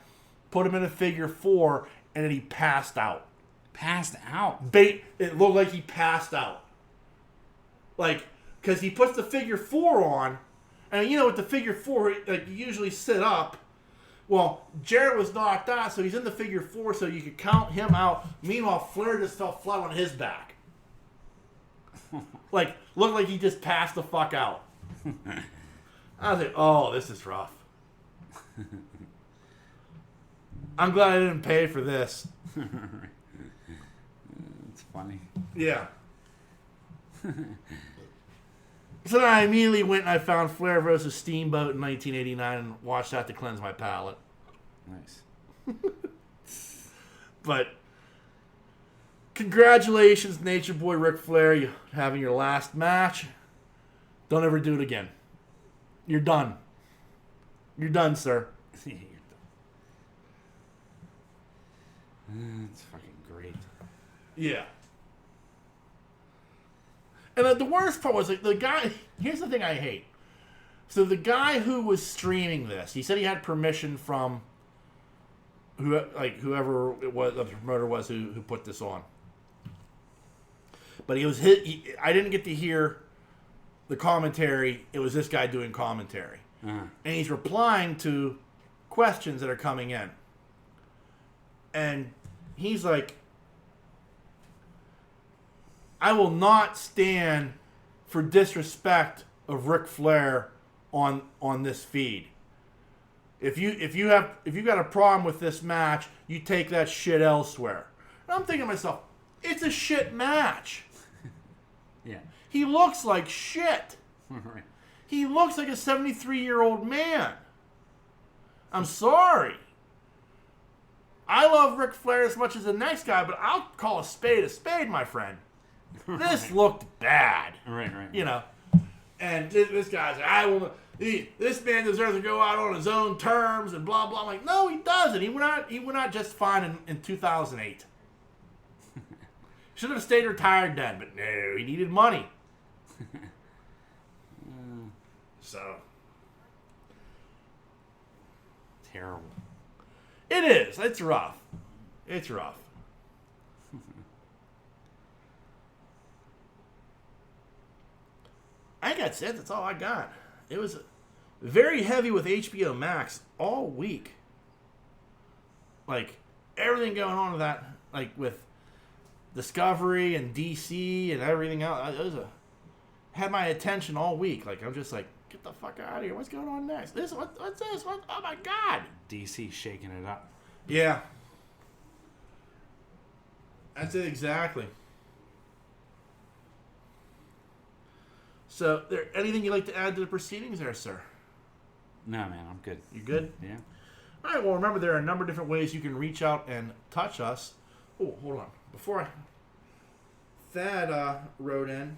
put him in a figure 4, and then he passed out. Passed out? It looked like he passed out. Like, because he puts the figure 4 on, and with the figure 4, like you usually sit up. Well, Jarrett was knocked out, so he's in the figure 4, so you could count him out. Meanwhile, Flair just fell flat on his back. Like, looked like he just passed the fuck out. I was like, oh, this is rough. I'm glad I didn't pay for this. It's funny. Yeah. So then I immediately went and I found Flair versus Steamboat in 1989 and watched that to cleanse my palate. Nice. But congratulations, Nature Boy Ric Flair, you having your last match. Don't ever do it again. You're done. You're done, sir. You're done. It's fucking great. Yeah. And the worst part was like the guy. Here's the thing I hate. So the guy who was streaming this, he said he had permission from whoever it was, the promoter was who put this on. But I didn't get to hear the commentary. It was this guy doing commentary, and he's replying to questions that are coming in, and he's like, I will not stand for disrespect of Ric Flair on this feed. If you got a problem with this match, you take that shit elsewhere. And I'm thinking to myself, it's a shit match. Yeah. He looks like shit. Right. He looks like a 73-year-old man. I'm sorry. I love Ric Flair as much as the next guy, but I'll call a spade, my friend. This looked bad. Right. And this guy's like, this man deserves to go out on his own terms and blah blah. I'm like, no, he doesn't. He went out just fine in 2008. Should have stayed retired then, but no, he needed money. So terrible. It is. It's rough. It's rough. I think that's it. That's all I got. It was very heavy with HBO Max all week. Like, everything going on with that, like, with Discovery and DC and everything else. Had my attention all week. Like, I'm just like, get the fuck out of here. What's going on next? What's this? Oh, my God. DC shaking it up. Yeah. That's it exactly. So, anything you'd like to add to the proceedings there, sir? No, man, I'm good. You good? Yeah. All right, well, remember, there are a number of different ways you can reach out and touch us. Oh, hold on. Thad wrote in,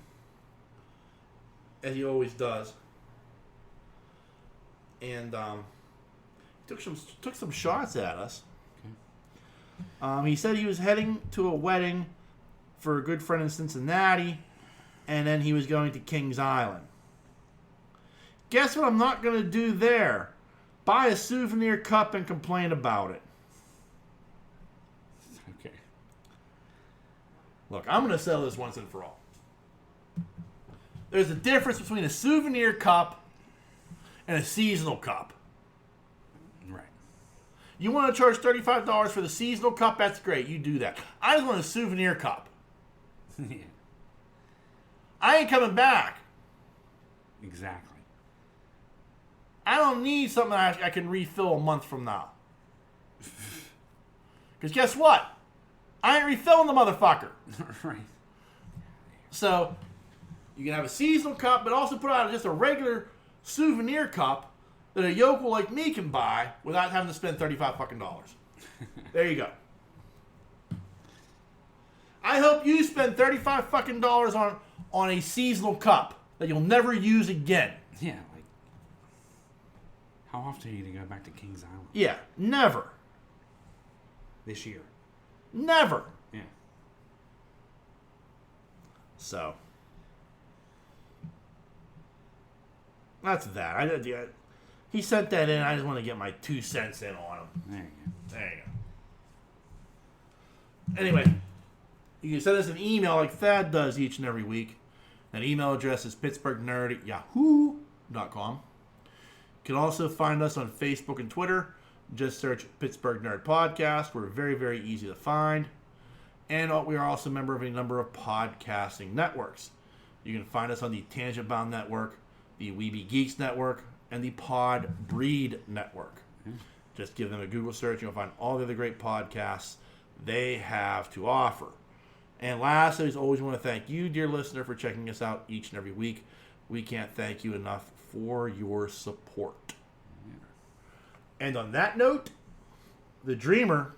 as he always does. and took some shots at us. He said he was heading to a wedding for a good friend in Cincinnati, and then he was going to Kings Island. Guess what I'm not going to do there? Buy a souvenir cup and complain about it. Okay. Look, I'm going to settle this once and for all. There's a difference between a souvenir cup and a seasonal cup. Right. You want to charge $35 for the seasonal cup? That's great. You do that. I just want a souvenir cup. Yeah. I ain't coming back. Exactly. I don't need something I can refill a month from now. Because guess what? I ain't refilling the motherfucker. Right. So, you can have a seasonal cup, but also put out just a regular souvenir cup that a yokel like me can buy without having to spend $35 fucking dollars. There you go. I hope you spend $35 fucking dollars on a seasonal cup that you'll never use again. Yeah, like, how often are you going to go back to Kings Island? Yeah, never. This year. Never. Yeah. So, that's that. He sent that in. I just want to get my 2 cents in on him. There you go. There you go. Anyway, you can send us an email like Thad does each and every week. That email address is pittsburghnerd@yahoo.com. You can also find us on Facebook and Twitter. Just search Pittsburgh Nerd Podcast. We're very, very easy to find. And we are also a member of a number of podcasting networks. You can find us on the Tangent Bound Network, the Weeby Geeks Network, and the Pod Breed Network. Just give them a Google search. You'll find all the other great podcasts they have to offer. And lastly, as always, want to thank you, dear listener, for checking us out each and every week. We can't thank you enough for your support. And on that note, the dreamer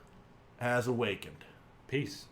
has awakened. Peace.